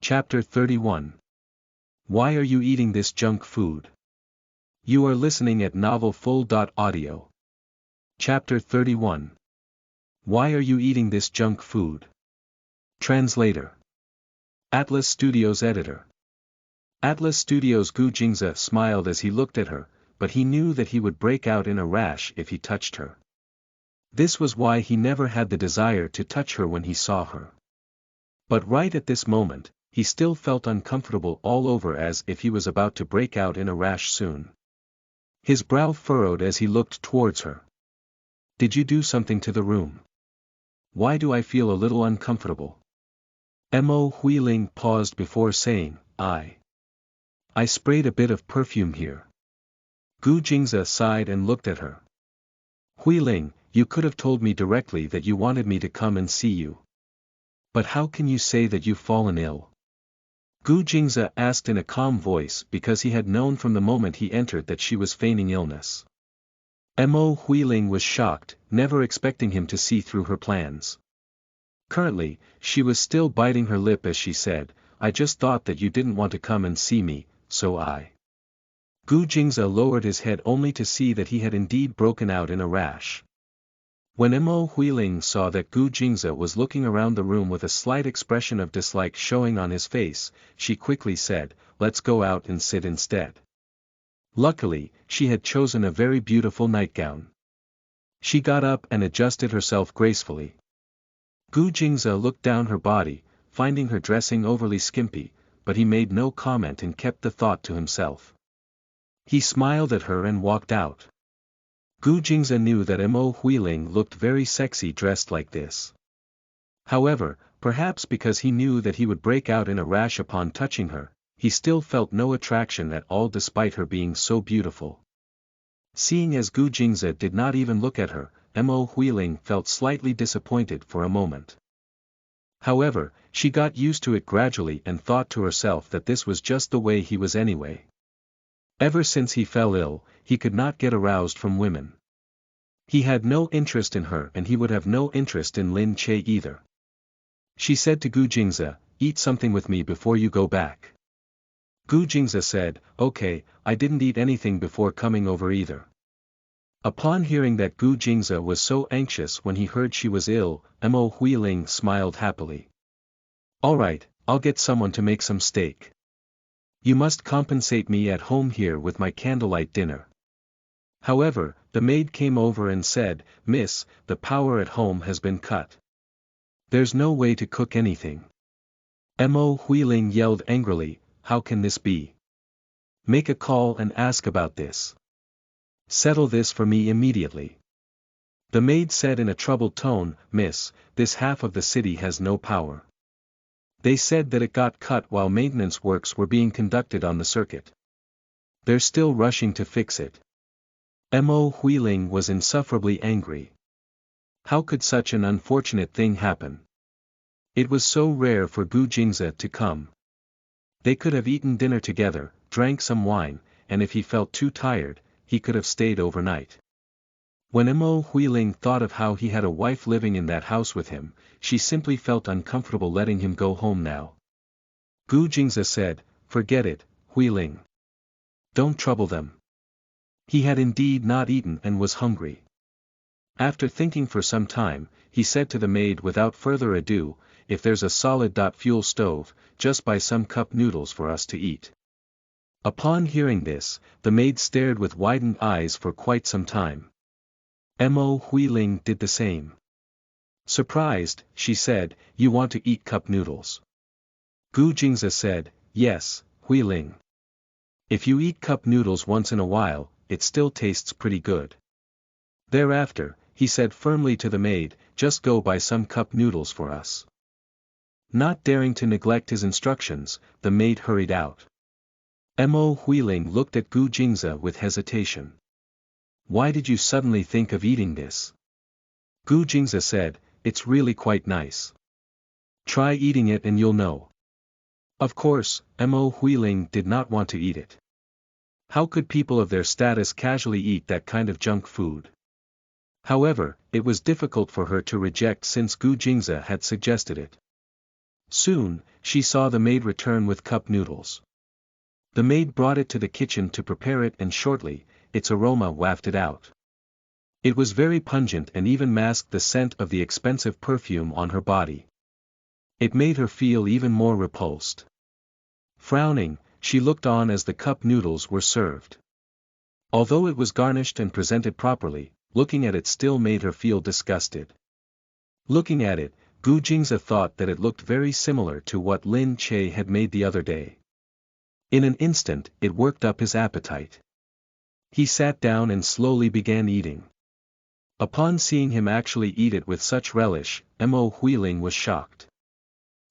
Chapter 31. Why are you eating this junk food? You are listening at novelfull.audio. Chapter 31. Why are you eating this junk food? Translator. Atlas Studios Editor. Atlas Studios' Gu Jingze smiled as he looked at her, but he knew that he would break out in a rash if he touched her. This was why he never had the desire to touch her when he saw her. But right at this moment, he still felt uncomfortable all over, as if he was about to break out in a rash soon. His brow furrowed as he looked towards her. Did you do something to the room? Why do I feel a little uncomfortable? Mo Huiling paused before saying, I sprayed a bit of perfume here. Gu Jingze sighed and looked at her. Huiling, you could have told me directly that you wanted me to come and see you. But how can you say that you've fallen ill? Gu Jingze asked in a calm voice, because he had known from the moment he entered that she was feigning illness. Mo Huiling was shocked, never expecting him to see through her plans. Currently, she was still biting her lip as she said, I just thought that you didn't want to come and see me, so I. Gu Jingze lowered his head only to see that he had indeed broken out in a rash. When Mo Huiling saw that Gu Jingze was looking around the room with a slight expression of dislike showing on his face, she quickly said, let's go out and sit instead. Luckily, she had chosen a very beautiful nightgown. She got up and adjusted herself gracefully. Gu Jingze looked down her body, finding her dressing overly skimpy, but he made no comment and kept the thought to himself. He smiled at her and walked out. Gu Jingze knew that Mo Huiling looked very sexy dressed like this. However, perhaps because he knew that he would break out in a rash upon touching her, he still felt no attraction at all despite her being so beautiful. Seeing as Gu Jingze did not even look at her, Mo Huiling felt slightly disappointed for a moment. However, she got used to it gradually and thought to herself that this was just the way he was anyway. Ever since he fell ill, he could not get aroused from women. He had no interest in her and he would have no interest in Lin Che either. She said to Gu Jingze, eat something with me before you go back. Gu Jingze said, okay, I didn't eat anything before coming over either. Upon hearing that Gu Jingze was so anxious when he heard she was ill, Mo Huiling smiled happily. Alright, I'll get someone to make some steak. You must compensate me at home here with my candlelight dinner. However, the maid came over and said, Miss, the power at home has been cut. There's no way to cook anything. Mo Huiling yelled angrily, how can this be? Make a call and ask about this. Settle this for me immediately. The maid said in a troubled tone, Miss, this half of the city has no power. They said that it got cut while maintenance works were being conducted on the circuit. They're still rushing to fix it. Mo Huiling was insufferably angry. How could such an unfortunate thing happen? It was so rare for Gu Jingze to come. They could have eaten dinner together, drank some wine, and if he felt too tired, he could have stayed overnight. When Mo Huiling thought of how he had a wife living in that house with him, she simply felt uncomfortable letting him go home now. Gu Jingze said, forget it, Huiling. Don't trouble them. He had indeed not eaten and was hungry. After thinking for some time, he said to the maid without further ado, if there's a solid fuel stove, just buy some cup noodles for us to eat. Upon hearing this, the maid stared with widened eyes for quite some time. Mo Huiling did the same. Surprised, she said, you want to eat cup noodles? Gu Jingze said, yes, Huiling. If you eat cup noodles once in a while, it still tastes pretty good. Thereafter, he said firmly to the maid, just go buy some cup noodles for us. Not daring to neglect his instructions, the maid hurried out. Mo Huiling looked at Gu Jingze with hesitation. Why did you suddenly think of eating this? Gu Jingze said, it's really quite nice. Try eating it and you'll know. Of course, Mo Huiling did not want to eat it. How could people of their status casually eat that kind of junk food? However, it was difficult for her to reject since Gu Jingze had suggested it. Soon, she saw the maid return with cup noodles. The maid brought it to the kitchen to prepare it, and shortly, its aroma wafted out. It was very pungent and even masked the scent of the expensive perfume on her body. It made her feel even more repulsed. Frowning, she looked on as the cup noodles were served. Although it was garnished and presented properly, looking at it still made her feel disgusted. Looking at it, Gu Jingze thought that it looked very similar to what Lin Che had made the other day. In an instant, it worked up his appetite. He sat down and slowly began eating. Upon seeing him actually eat it with such relish, Mo Huiling was shocked.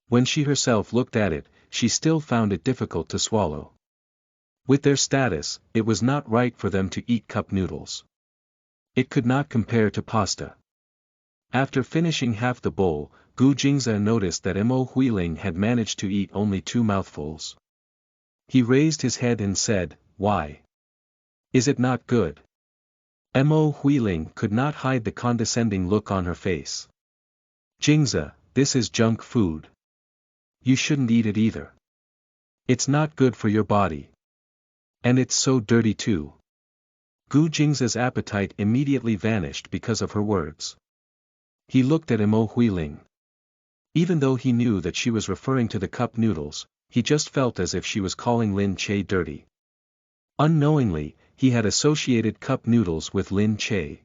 When she herself looked at it, she still found it difficult to swallow. With their status, it was not right for them to eat cup noodles. It could not compare to pasta. After finishing half the bowl, Gu Jingze noticed that Mo Huiling had managed to eat only 2 mouthfuls. He raised his head and said, "Why? Is it not good?" Mo Huiling could not hide the condescending look on her face. "Jingze, this is junk food. You shouldn't eat it either. It's not good for your body. And it's so dirty too." Gu Jingze's appetite immediately vanished because of her words. He looked at Mo Huiling. Even though he knew that she was referring to the cup noodles, he just felt as if she was calling Lin Che dirty. Unknowingly, he had associated cup noodles with Lin Che.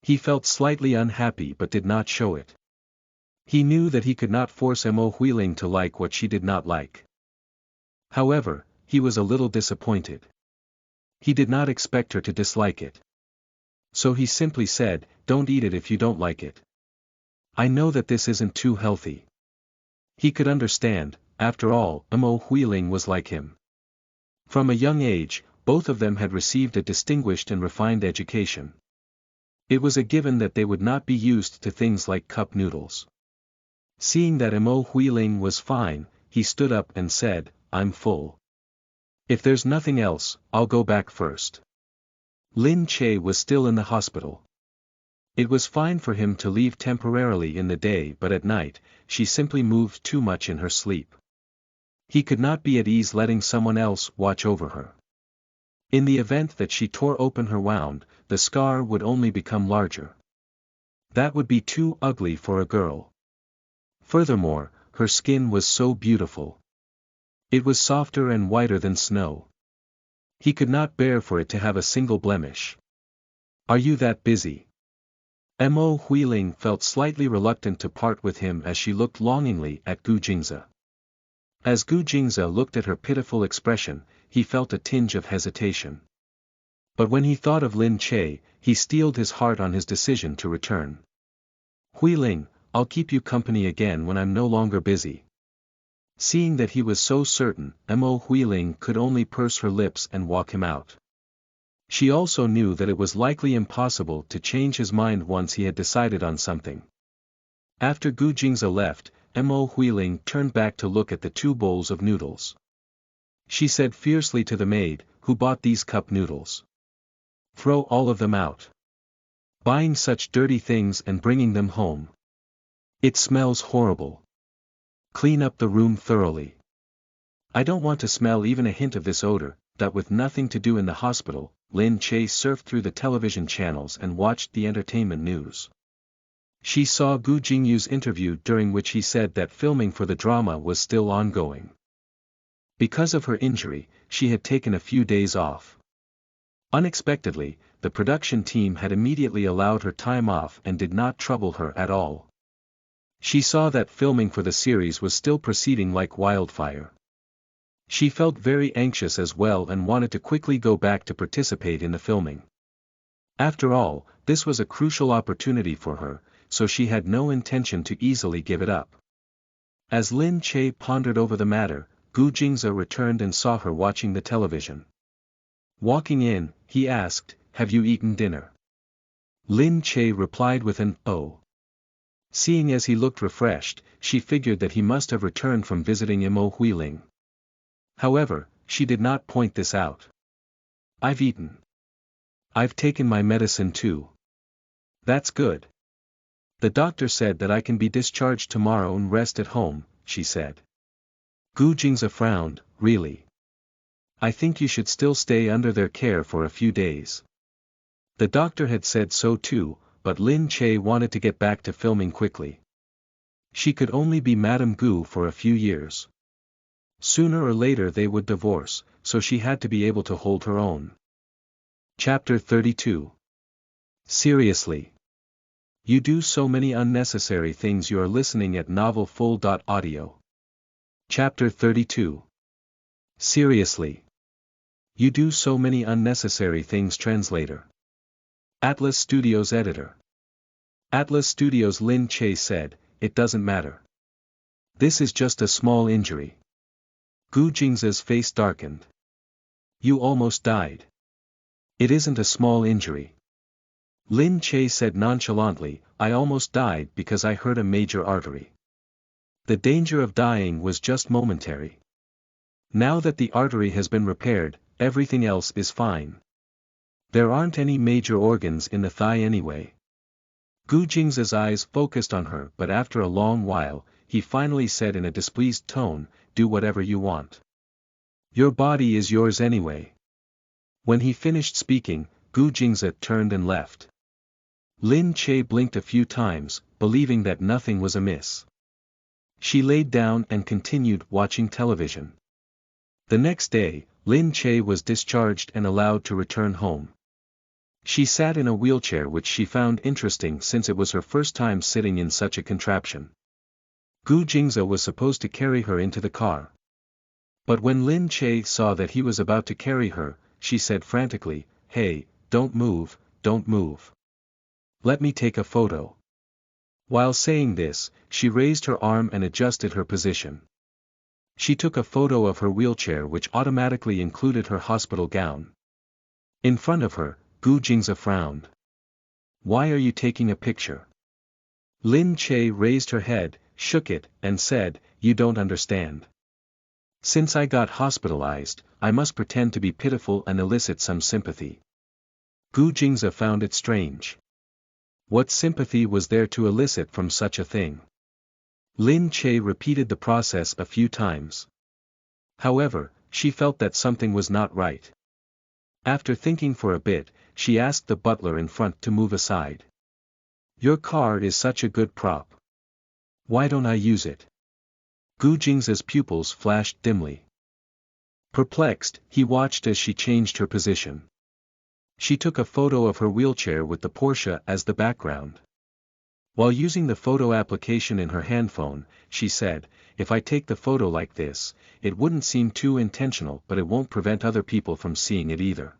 He felt slightly unhappy but did not show it. He knew that he could not force Mo Huiling to like what she did not like. However, he was a little disappointed. He did not expect her to dislike it. So he simply said, "Don't eat it if you don't like it. I know that this isn't too healthy." He could understand, after all, Mo Huiling was like him. From a young age, both of them had received a distinguished and refined education. It was a given that they would not be used to things like cup noodles. Seeing that Mo Huiling was fine, he stood up and said, "I'm full. If there's nothing else, I'll go back first." Lin Che was still in the hospital. It was fine for him to leave temporarily in the day, but at night, she simply moved too much in her sleep. He could not be at ease letting someone else watch over her. In the event that she tore open her wound, the scar would only become larger. That would be too ugly for a girl. Furthermore, her skin was so beautiful. It was softer and whiter than snow. He could not bear for it to have a single blemish. "Are you that busy?" Mo Huiling felt slightly reluctant to part with him as she looked longingly at Gu Jingze. As Gu Jingze looked at her pitiful expression, he felt a tinge of hesitation. But when he thought of Lin Che, he steeled his heart on his decision to return. "Huiling, I'll keep you company again when I'm no longer busy." Seeing that he was so certain, Mo Huiling could only purse her lips and walk him out. She also knew that it was likely impossible to change his mind once he had decided on something. After Gu Jingze left, Mo Huiling turned back to look at the 2 bowls of noodles. She said fiercely to the maid, "Who bought these cup noodles? Throw all of them out. Buying such dirty things and bringing them home. It smells horrible. Clean up the room thoroughly." "I don't want to smell even a hint of this odor." That with nothing to do in the hospital, Lin Che surfed through the television channels and watched the entertainment news. She saw Gu Jingyu's interview, during which he said that filming for the drama was still ongoing. Because of her injury, she had taken a few days off. Unexpectedly, the production team had immediately allowed her time off and did not trouble her at all. She saw that filming for the series was still proceeding like wildfire. She felt very anxious as well and wanted to quickly go back to participate in the filming. After all, this was a crucial opportunity for her, so she had no intention to easily give it up. As Lin Che pondered over the matter, Gu Jingze returned and saw her watching the television. Walking in, he asked, "Have you eaten dinner?" Lin Che replied with an "Oh." Seeing as he looked refreshed, she figured that he must have returned from visiting Mo Huiling. However, she did not point this out. "I've eaten. I've taken my medicine too." "That's good. The doctor said that I can be discharged tomorrow and rest at home," she said. Gu Jingze frowned, really? I think you should still stay under their care for a few days. The doctor had said so too, but Lin Che wanted to get back to filming quickly. She could only be Madame Gu for a few years. Sooner or later they would divorce, so she had to be able to hold her own. Chapter 32. Seriously. You do so many unnecessary things. You are listening at novelfull.audio. Chapter 32. Seriously. You do so many unnecessary things. Translator. Atlas Studios editor. Atlas Studios. Lin Che said, it doesn't matter. This is just a small injury. Gu Jingze's face darkened. You almost died. It isn't a small injury. Lin Che said nonchalantly, I almost died because I hurt a major artery. The danger of dying was just momentary. Now that the artery has been repaired, everything else is fine. There aren't any major organs in the thigh anyway. Gu Jingze's eyes focused on her, but after a long while, he finally said in a displeased tone, do whatever you want. Your body is yours anyway. When he finished speaking, Gu Jingze turned and left. Lin Che blinked a few times, believing that nothing was amiss. She laid down and continued watching television. The next day, Lin Che was discharged and allowed to return home. She sat in a wheelchair, which she found interesting since it was her first time sitting in such a contraption. Gu Jingze was supposed to carry her into the car. But when Lin Che saw that he was about to carry her, she said frantically, hey, don't move, don't move. Let me take a photo. While saying this, she raised her arm and adjusted her position. She took a photo of her wheelchair, which automatically included her hospital gown. In front of her, Gu Jingze frowned. Why are you taking a picture? Lin Che raised her head, shook it, and said, you don't understand. Since I got hospitalized, I must pretend to be pitiful and elicit some sympathy. Gu Jingze found it strange. What sympathy was there to elicit from such a thing? Lin Che repeated the process a few times. However, she felt that something was not right. After thinking for a bit, she asked the butler in front to move aside. Your car is such a good prop. Why don't I use it? Gu Jingze's pupils flashed dimly. Perplexed, he watched as she changed her position. She took a photo of her wheelchair with the Porsche as the background. While using the photo application in her handphone, she said, if I take the photo like this, it wouldn't seem too intentional, but it won't prevent other people from seeing it either.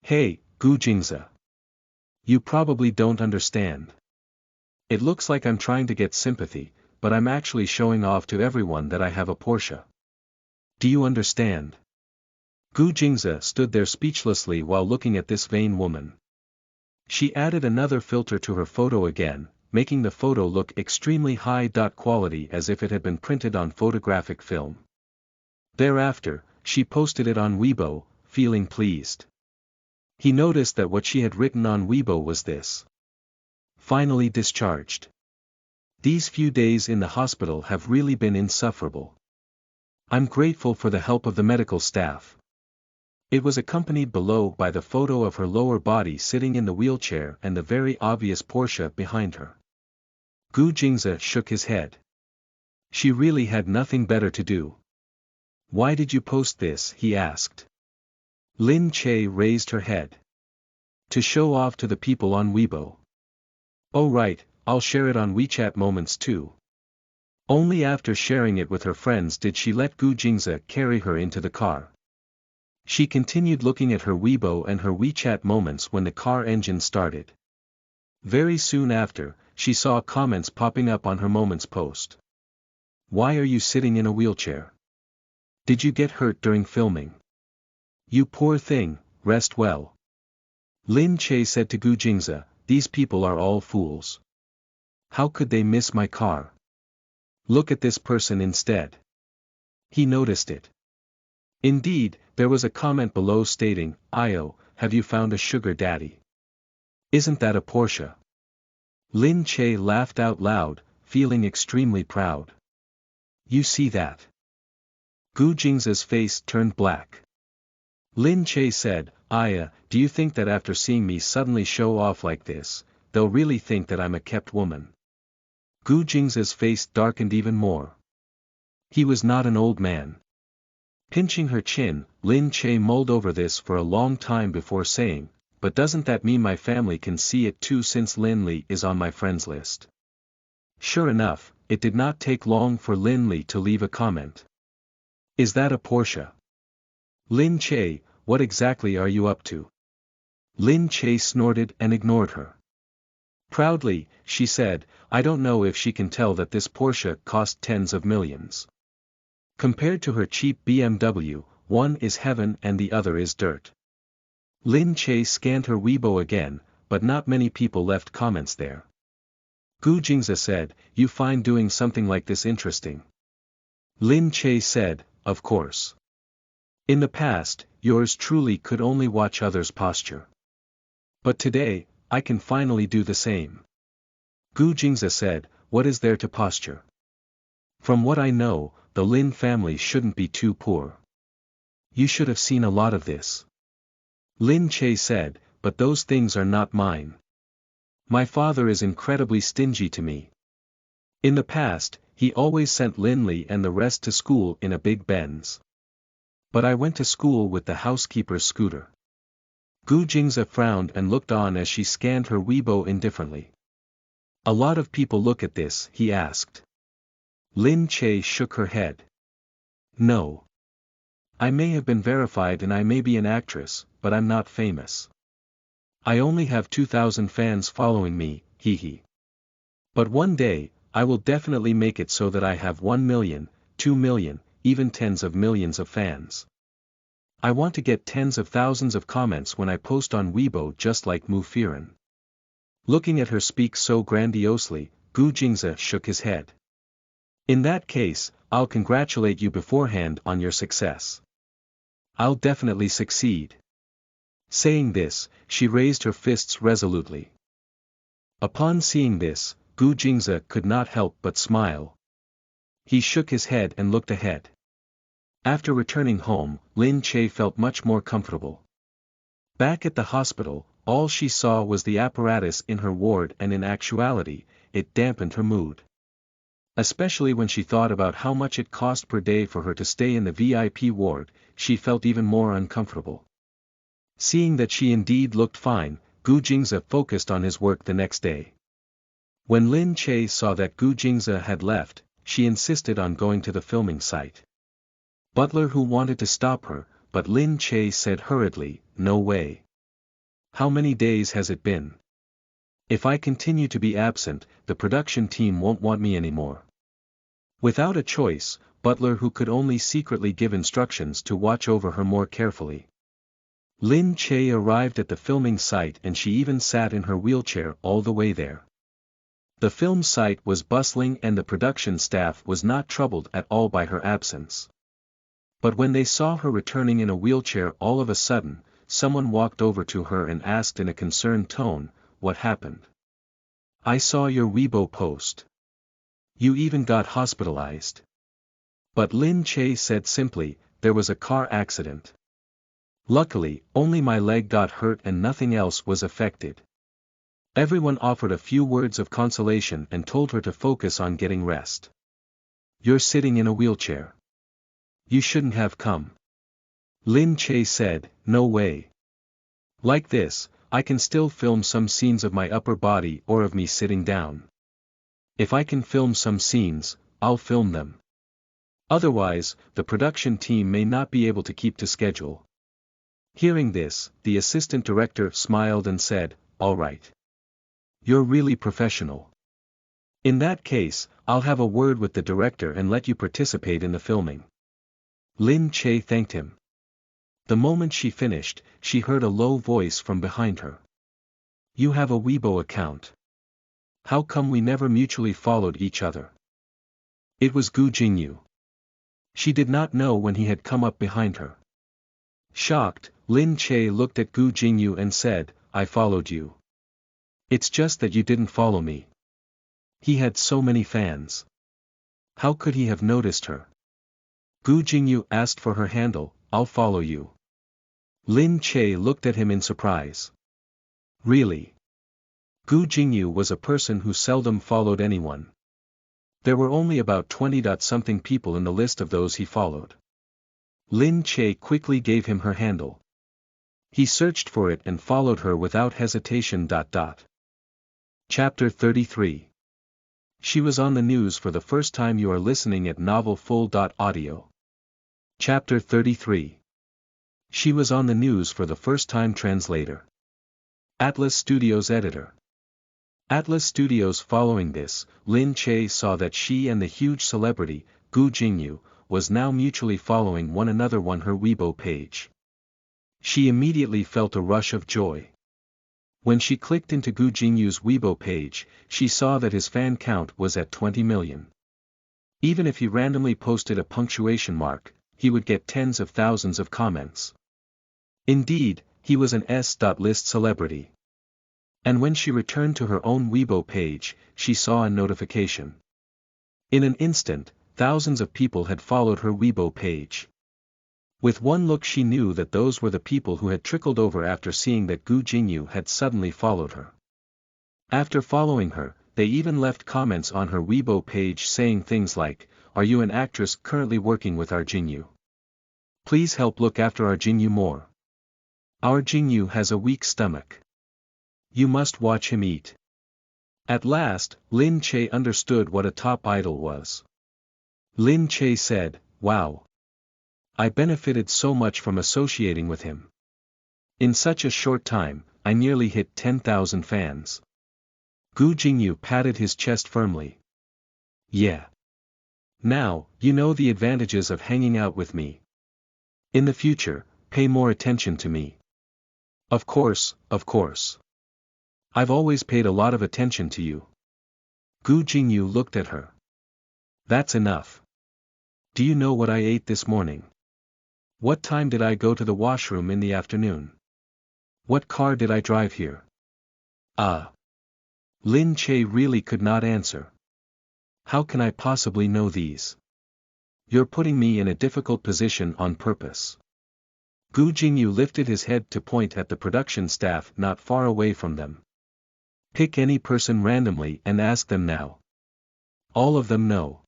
Hey, Gu Jingze. You probably don't understand. It looks like I'm trying to get sympathy, but I'm actually showing off to everyone that I have a Porsche. Do you understand? Gu Jingze stood there speechlessly while looking at this vain woman. She added another filter to her photo again, making the photo look extremely high quality, as if it had been printed on photographic film. Thereafter, she posted it on Weibo, feeling pleased. He noticed that what she had written on Weibo was this. Finally discharged. These few days in the hospital have really been insufferable. I'm grateful for the help of the medical staff. It was accompanied below by the photo of her lower body sitting in the wheelchair and the very obvious Porsche behind her. Gu Jingze shook his head. She really had nothing better to do. Why did you post this? He asked. Lin Che raised her head. To show off to the people on Weibo. Oh right, I'll share it on WeChat Moments too. Only after sharing it with her friends did she let Gu Jingze carry her into the car. She continued looking at her Weibo and her WeChat Moments when the car engine started. Very soon after, she saw comments popping up on her Moments post. Why are you sitting in a wheelchair? Did you get hurt during filming? You poor thing, rest well. Lin Che said to Gu Jingze, these people are all fools. How could they miss my car? Look at this person instead. He noticed it. Indeed, there was a comment below stating, Io, have you found a sugar daddy? Isn't that a Porsche? Lin Che laughed out loud, feeling extremely proud. You see that? Gu Jingza's face turned black. Lin Che said, do you think that after seeing me suddenly show off like this, they'll really think that I'm a kept woman? Gu Jingza's face darkened even more. He was not an old man. Pinching her chin, Lin Che mulled over this for a long time before saying, but doesn't that mean my family can see it too since Lin Li is on my friends list? Sure enough, it did not take long for Lin Li to leave a comment. Is that a Porsche? Lin Che, what exactly are you up to? Lin Che snorted and ignored her. Proudly, she said, I don't know if she can tell that this Porsche cost tens of millions. Compared to her cheap BMW, one is heaven and the other is dirt. Lin Che scanned her Weibo again, but not many people left comments there. Gu Jingza said, you find doing something like this interesting? Lin Che said, of course. In the past, yours truly could only watch others' posture. But today, I can finally do the same. Gu Jingza said, what is there to posture? From what I know, the Lin family shouldn't be too poor. You should have seen a lot of this. Lin Che said, but those things are not mine. My father is incredibly stingy to me. In the past, he always sent Lin Li and the rest to school in a big Benz. But I went to school with the housekeeper's scooter. Gu Jingza frowned and looked on as she scanned her Weibo indifferently. A lot of people look at this, he asked. Lin Che shook her head. No. I may have been verified and I may be an actress, but I'm not famous. I only have 2,000 fans following me, hee hee. But one day, I will definitely make it so that I have 1 million, 2 million, even tens of millions of fans. I want to get tens of thousands of comments when I post on Weibo just like Mu Firen. Looking at her speak so grandiosely, Gu Jingza shook his head. In that case, I'll congratulate you beforehand on your success. I'll definitely succeed. Saying this, she raised her fists resolutely. Upon seeing this, Gu Jingza could not help but smile. He shook his head and looked ahead. After returning home, Lin Che felt much more comfortable. Back at the hospital, all she saw was the apparatus in her ward and in actuality, it dampened her mood. Especially when she thought about how much it cost per day for her to stay in the VIP ward, she felt even more uncomfortable. Seeing that she indeed looked fine, Gu Jingza focused on his work the next day. When Lin Che saw that Gu Jingza had left, she insisted on going to the filming site. Butler who wanted to stop her, but Lin Che said hurriedly, no way. How many days has it been? If I continue to be absent, the production team won't want me anymore. Without a choice, Butler who could only secretly give instructions to watch over her more carefully. Lin Che arrived at the filming site and she even sat in her wheelchair all the way there. The film site was bustling and the production staff was not troubled at all by her absence. But when they saw her returning in a wheelchair all of a sudden, someone walked over to her and asked in a concerned tone, what happened? I saw your Weibo post. You even got hospitalized. But Lin Che said simply, there was a car accident. Luckily, only my leg got hurt and nothing else was affected. Everyone offered a few words of consolation and told her to focus on getting rest. You're sitting in a wheelchair. You shouldn't have come. Lin Che said, no way. Like this, I can still film some scenes of my upper body or of me sitting down. If I can film some scenes, I'll film them. Otherwise, the production team may not be able to keep to schedule. Hearing this, the assistant director smiled and said, all right. You're really professional. In that case, I'll have a word with the director and let you participate in the filming. Lin Che thanked him. The moment she finished, she heard a low voice from behind her. You have a Weibo account. How come we never mutually followed each other? It was Gu Jingyu. She did not know when he had come up behind her. Shocked, Lin Che looked at Gu Jingyu and said, I followed you. It's just that you didn't follow me. He had so many fans. How could he have noticed her? Gu Jingyu asked for her handle. I'll follow you. Lin Che looked at him in surprise. Really? Gu Jingyu was a person who seldom followed anyone. There were only about 20-something people in the list of those he followed. Lin Che quickly gave him her handle. He searched for it and followed her without hesitation. Chapter 33. She was on the news for the first time. You are listening at Novel Full. Audio. Chapter 33. She was on the news for the first time. Translator. Atlas Studios editor. Atlas Studios. Following this, Lin Che saw that she and the huge celebrity, Gu Jingyu, was now mutually following one another on her Weibo page. She immediately felt a rush of joy. When she clicked into Gu Jingyu's Weibo page, she saw that his fan count was at 20 million. Even if he randomly posted a punctuation mark, he would get tens of thousands of comments. Indeed, he was an S.list celebrity. And when she returned to her own Weibo page, she saw a notification. In an instant, thousands of people had followed her Weibo page. With one look she knew that those were the people who had trickled over after seeing that Gu Jingyu had suddenly followed her. After following her, they even left comments on her Weibo page saying things like, "Are you an actress currently working with our Jingyu? Please help look after our Jingyu more. Our Jingyu has a weak stomach. You must watch him eat." At last, Lin Che understood what a top idol was. Lin Che said, "Wow. I benefited so much from associating with him. In such a short time, I nearly hit 10,000 fans." Gu Jingyu patted his chest firmly. "Yeah. Now, you know the advantages of hanging out with me. In the future, pay more attention to me." Of course. I've always paid a lot of attention to you." Gu Jingyu looked at her. "That's enough. Do you know what I ate this morning? What time did I go to the washroom in the afternoon? What car did I drive here?" Lin Che really could not answer. "How can I possibly know these? You're putting me in a difficult position on purpose." Gu Jingyu lifted his head to point at the production staff not far away from them. "Pick any person randomly and ask them now. All of them know."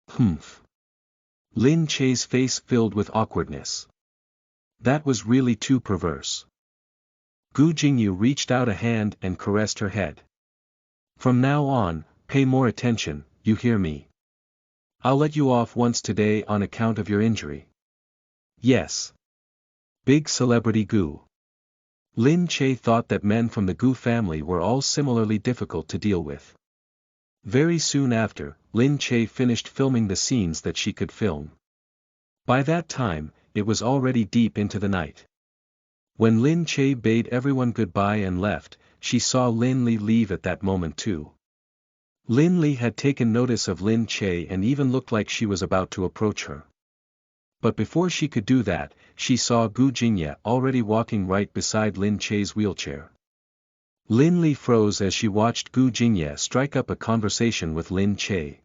"Humph." Lin Che's face filled with awkwardness. That was really too perverse. Gu Jingyu reached out a hand and caressed her head. "From now on, pay more attention, you hear me? I'll let you off once today on account of your injury." "Yes." Big celebrity Gu. Lin Che thought that men from the Gu family were all similarly difficult to deal with. Very soon after, Lin Che finished filming the scenes that she could film. By that time, it was already deep into the night. When Lin Che bade everyone goodbye and left, she saw Lin Li leave at that moment too. Lin Li had taken notice of Lin Che and even looked like she was about to approach her. But before she could do that, she saw Gu Jingye already walking right beside Lin Che's wheelchair. Lin Li froze as she watched Gu Jingye strike up a conversation with Lin Che.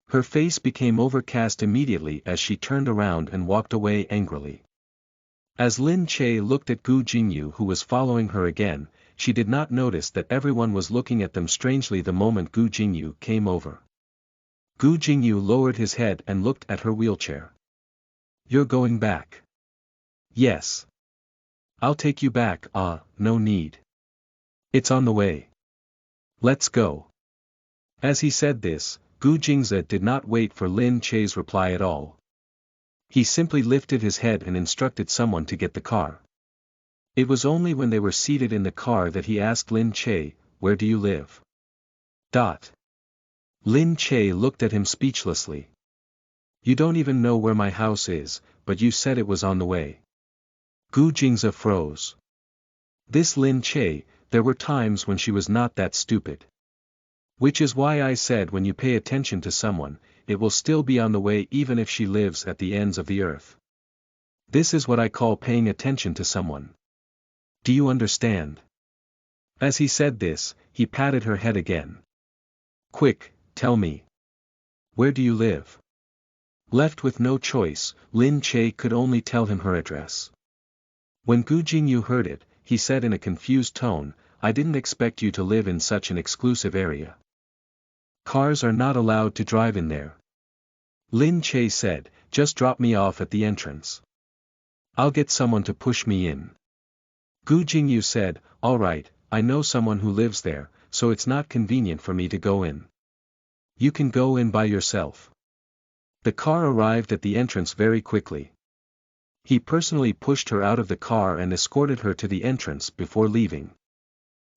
Her face became overcast immediately as she turned around and walked away angrily. As Lin Che looked at Gu Jingyu who was following her again, she did not notice that everyone was looking at them strangely the moment Gu Jingyu came over. Gu Jingyu lowered his head and looked at her wheelchair. "You're going back?" "Yes. I'll take you back." No need. It's on the way. Let's go." As he said this, Gu Jingze did not wait for Lin Che's reply at all. He simply lifted his head and instructed someone to get the car. It was only when they were seated in the car that he asked Lin Che, "Where do you live?" Lin Che looked at him speechlessly. "You don't even know where my house is, but you said it was on the way." Gu Jingze froze. This Lin Che, there were times when she was not that stupid. Which is why I said when you pay attention to someone, it will still be on the way even if she lives at the ends of the earth. This is what I call paying attention to someone. Do you understand? As he said this, he patted her head again. "Quick, tell me. Where do you live? Left with no choice, Lin Che could only tell him her address. When Gu Jingyu heard it, he said in a confused tone, I didn't expect you to live in such an exclusive area. Cars are not allowed to drive in there. Lin Che said, just drop me off at the entrance. I'll get someone to push me in. Gu Jingyu said, all right, I know someone who lives there, so it's not convenient for me to go in. You can go in by yourself. The car arrived at the entrance very quickly. He personally pushed her out of the car and escorted her to the entrance before leaving.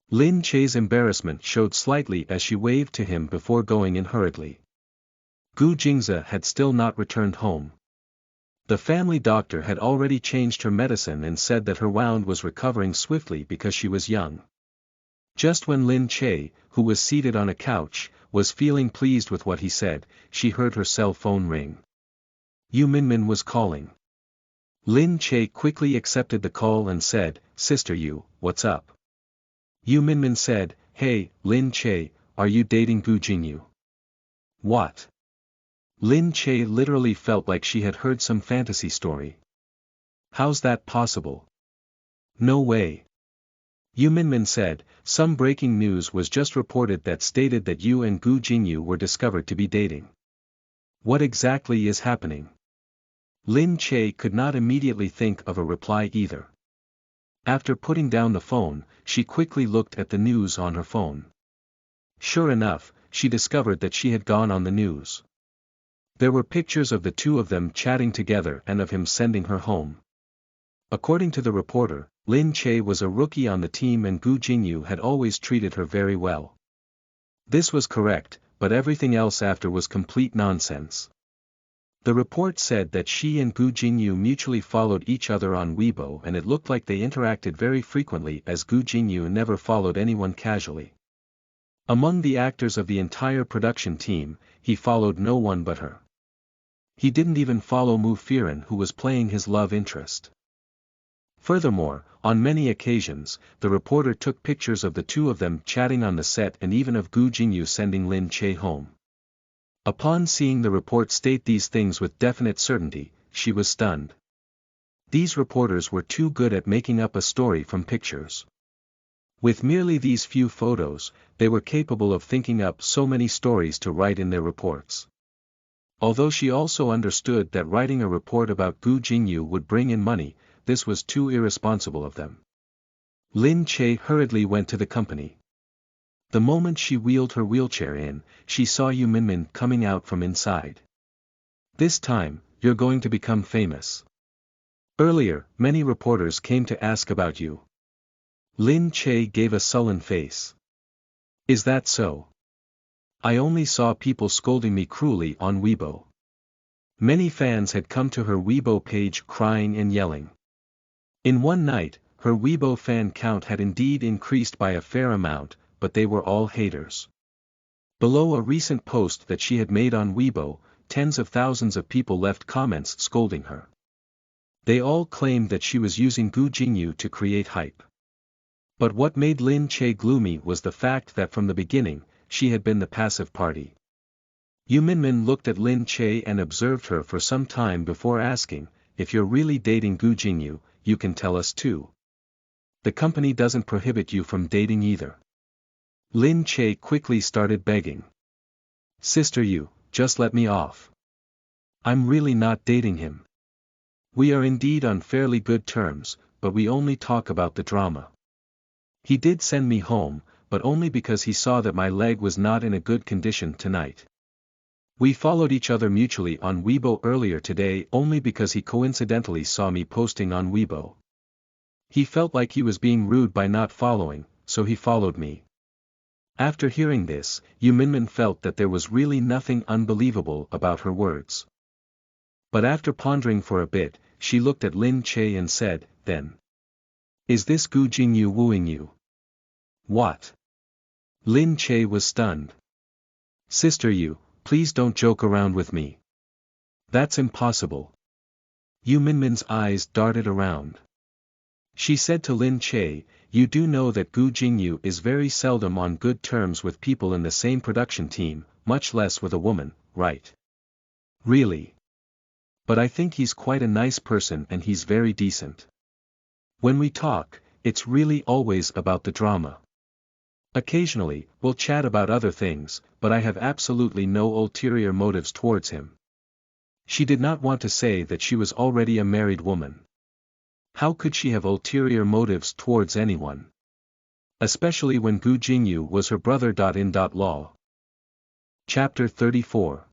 Lin Che's embarrassment showed slightly as she waved to him before going in hurriedly. Gu Jingze had still not returned home. The family doctor had already changed her medicine and said that her wound was recovering swiftly because she was young. Just when Lin Che, who was seated on a couch, was feeling pleased with what he said, she heard her cell phone ring. Yu Minmin was calling. Lin Che quickly accepted the call and said, Sister Yu, what's up? Yu Minmin said, Hey, Lin Che, are you dating Gu Jingyu? What? Lin Che literally felt like she had heard some fantasy story. How's that possible? No way. Yu Minmin said, some breaking news was just reported that stated that you and Gu Jingyu were discovered to be dating. What exactly is happening? Lin Che could not immediately think of a reply either. After putting down the phone, she quickly looked at the news on her phone. Sure enough, she discovered that she had gone on the news. There were pictures of the two of them chatting together and of him sending her home. According to the reporter, Lin Che was a rookie on the team and Gu Jingyu had always treated her very well. This was correct, but everything else after was complete nonsense. The report said that she and Gu Jingyu mutually followed each other on Weibo and it looked like they interacted very frequently as Gu Jingyu never followed anyone casually. Among the actors of the entire production team, he followed no one but her. He didn't even follow Mu Firen who was playing his love interest. Furthermore, on many occasions, the reporter took pictures of the two of them chatting on the set and even of Gu Jingyu sending Lin Che home. Upon seeing the report state these things with definite certainty, she was stunned. These reporters were too good at making up a story from pictures. With merely these few photos, they were capable of thinking up so many stories to write in their reports. Although she also understood that writing a report about Gu Jingyu would bring in money, this was too irresponsible of them. Lin Che hurriedly went to the company. The moment she wheeled her wheelchair in, she saw Yu Minmin coming out from inside. This time, you're going to become famous. Earlier, many reporters came to ask about you. Lin Che gave a sullen face. Is that so? I only saw people scolding me cruelly on Weibo. Many fans had come to her Weibo page crying and yelling. In one night, her Weibo fan count had indeed increased by a fair amount, but they were all haters. Below a recent post that she had made on Weibo, tens of thousands of people left comments scolding her. They all claimed that she was using Gu Jingyu to create hype. But what made Lin Che gloomy was the fact that from the beginning, she had been the passive party. Yu Minmin looked at Lin Che and observed her for some time before asking, if you're really dating Gu Jingyu, you can tell us too. The company doesn't prohibit you from dating either. Lin Che quickly started begging. Sister Yu, just let me off. I'm really not dating him. We are indeed on fairly good terms, but we only talk about the drama. He did send me home, but only because he saw that my leg was not in a good condition tonight. We followed each other mutually on Weibo earlier today only because he coincidentally saw me posting on Weibo. He felt like he was being rude by not following, so he followed me. After hearing this, Yu Minmin felt that there was really nothing unbelievable about her words. But after pondering for a bit, she looked at Lin Che and said, then. Is this Gu Jingyu wooing you? What? Lin Che was stunned. Sister Yu, please don't joke around with me. That's impossible. Yu Minmin's eyes darted around. She said to Lin Che, you do know that Gu Jingyu is very seldom on good terms with people in the same production team, much less with a woman, right? Really. But I think he's quite a nice person and he's very decent. When we talk, it's really always about the drama. Occasionally, we'll chat about other things, but I have absolutely no ulterior motives towards him. She did not want to say that she was already a married woman. How could she have ulterior motives towards anyone? Especially when Gu Jingyu was her brother. Law. Chapter 34.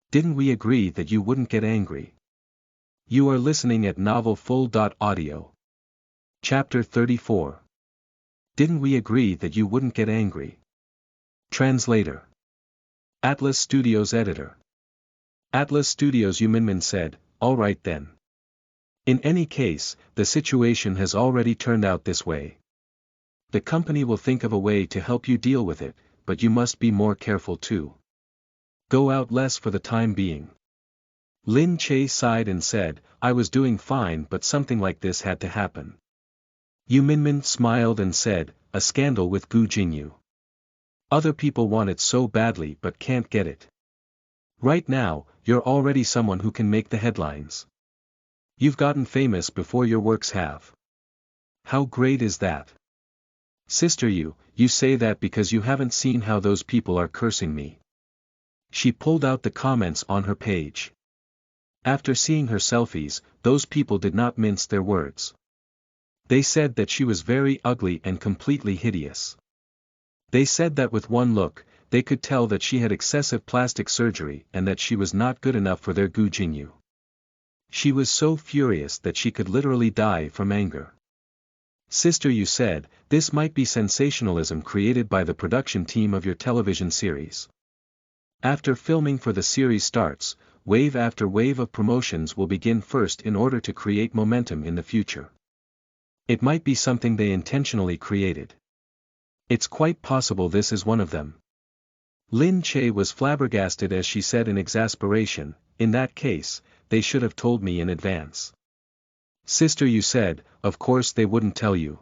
Didn't we agree that you wouldn't get angry? You are listening at novelfull.audio. Chapter 34. Didn't we agree that you wouldn't get angry? Translator. Atlas Studios editor. Atlas Studios Yuminmin said, "All right then. In any case, the situation has already turned out this way. The company will think of a way to help you deal with it, but you must be more careful too. Go out less for the time being." Lin Che sighed and said, "I was doing fine but something like this had to happen." Yu Minmin smiled and said, "A scandal with Gu Jingyu. Other people want it so badly but can't get it. Right now, you're already someone who can make the headlines. You've gotten famous before your works have. How great is that? Sister, you say that because you haven't seen how those people are cursing me." She pulled out the comments on her page. After seeing her selfies, those people did not mince their words. They said that she was very ugly and completely hideous. They said that with one look, they could tell that she had excessive plastic surgery and that she was not good enough for their Gu Jingyu. She was so furious that she could literally die from anger. Sister, you said, this might be sensationalism created by the production team of your television series. After filming for the series starts, wave after wave of promotions will begin first in order to create momentum in the future. It might be something they intentionally created. It's quite possible this is one of them. Lin Che was flabbergasted as she said in exasperation, "In that case, they should have told me in advance." Sister, you said, of course they wouldn't tell you.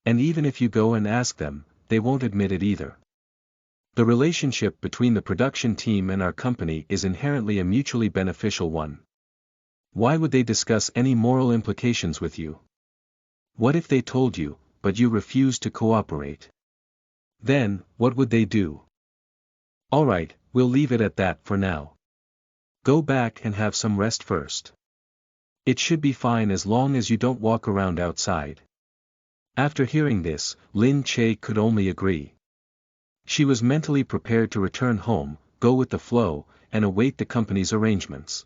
And even if you go and ask them, they won't admit it either. The relationship between the production team and our company is inherently a mutually beneficial one. Why would they discuss any moral implications with you? What if they told you, but you refused to cooperate? Then, what would they do? Alright, we'll leave it at that for now. Go back and have some rest first. It should be fine as long as you don't walk around outside. After hearing this, Lin Che could only agree. She was mentally prepared to return home, go with the flow, and await the company's arrangements.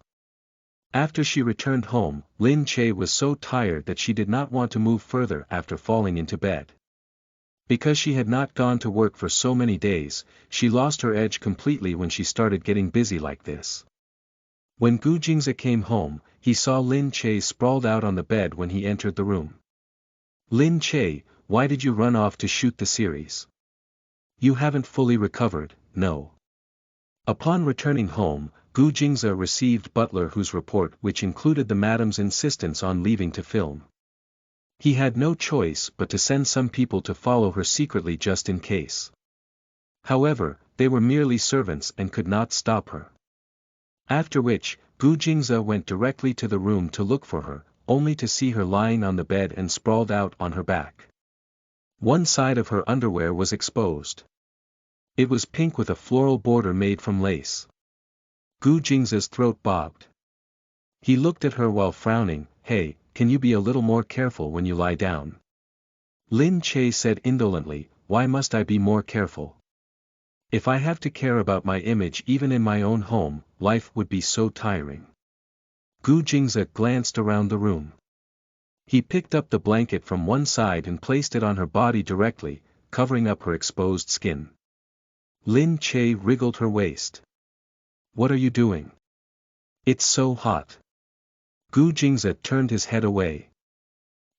After she returned home, Lin Che was so tired that she did not want to move further after falling into bed. Because she had not gone to work for so many days, she lost her edge completely when she started getting busy like this. When Gu Jingza came home, he saw Lin Che sprawled out on the bed when he entered the room. "Lin Che, why did you run off to shoot the series? You haven't fully recovered, no?" Upon returning home, Gu Jingza received Butler Hu's report, which included the madam's insistence on leaving to film. He had no choice but to send some people to follow her secretly just in case. However, they were merely servants and could not stop her. After which, Gu Jingza went directly to the room to look for her, only to see her lying on the bed and sprawled out on her back. One side of her underwear was exposed. It was pink with a floral border made from lace. Gu Jingza's throat bobbed. He looked at her while frowning. "Hey, can you be a little more careful when you lie down?" Lin Che said indolently, "Why must I be more careful? If I have to care about my image even in my own home, life would be so tiring." Gu Jingza glanced around the room. He picked up the blanket from one side and placed it on her body directly, covering up her exposed skin. Lin Che wriggled her waist. "What are you doing? It's so hot." Gu Jingza turned his head away.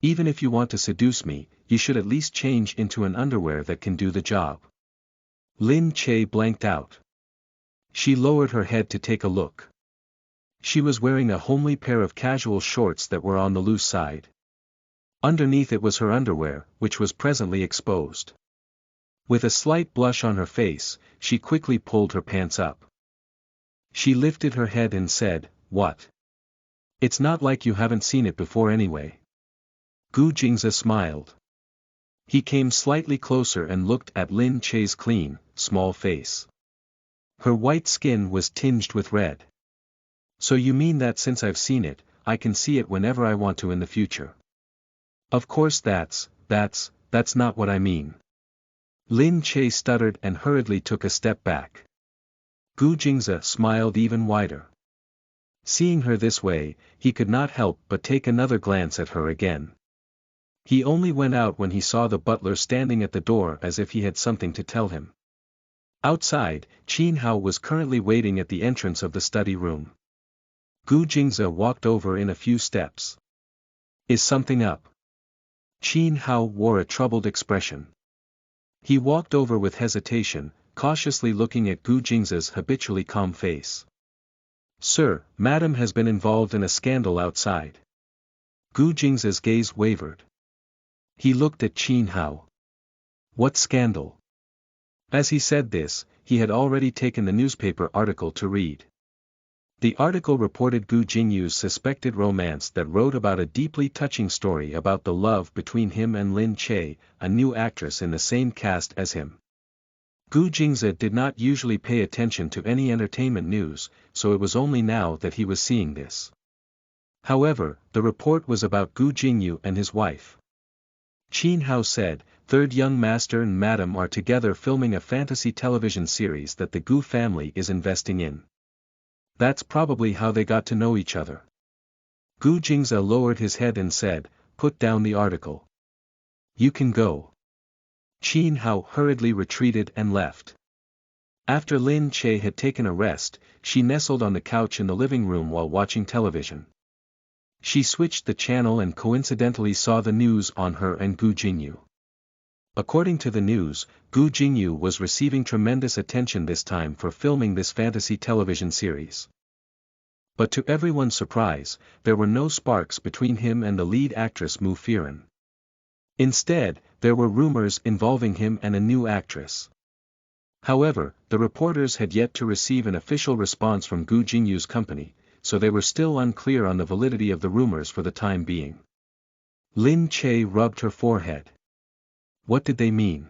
"Even if you want to seduce me, you should at least change into an underwear that can do the job." Lin Che blanked out. She lowered her head to take a look. She was wearing a homely pair of casual shorts that were on the loose side. Underneath it was her underwear, which was presently exposed. With a slight blush on her face, she quickly pulled her pants up. She lifted her head and said, "What? It's not like you haven't seen it before anyway." Gu Jingze smiled. He came slightly closer and looked at Lin Che's clean, small face. Her white skin was tinged with red. "So you mean that since I've seen it, I can see it whenever I want to in the future?" "Of course that's not what I mean." Lin Che stuttered and hurriedly took a step back. Gu Jingze smiled even wider. Seeing her this way, he could not help but take another glance at her again. He only went out when he saw the butler standing at the door as if he had something to tell him. Outside, Qin Hao was currently waiting at the entrance of the study room. Gu Jingze walked over in a few steps. "Is something up?" Qin Hao wore a troubled expression. He walked over with hesitation, cautiously looking at Gu Jingze's habitually calm face. "Sir, Madam has been involved in a scandal outside." Gu Jingze's gaze wavered. He looked at Qin Hao. "What scandal?" As he said this, he had already taken the newspaper article to read. The article reported Gu Jingyu's suspected romance that wrote about a deeply touching story about the love between him and Lin Che, a new actress in the same cast as him. Gu Jingze did not usually pay attention to any entertainment news, so it was only now that he was seeing this. However, the report was about Gu Jingyu and his wife. Qin Hao said, "Third young master and madam are together filming a fantasy television series that the Gu family is investing in. That's probably how they got to know each other." Gu Jingze lowered his head and said, "Put down the article. You can go." Qin Hao hurriedly retreated and left. After Lin Che had taken a rest, she nestled on the couch in the living room while watching television. She switched the channel and coincidentally saw the news on her and Gu Jingyu. According to the news, Gu Jingyu was receiving tremendous attention this time for filming this fantasy television series. But to everyone's surprise, there were no sparks between him and the lead actress Mu Firen. Instead, there were rumors involving him and a new actress. However, the reporters had yet to receive an official response from Gu Jingyu's company, so they were still unclear on the validity of the rumors for the time being. Lin Che rubbed her forehead. What did they mean?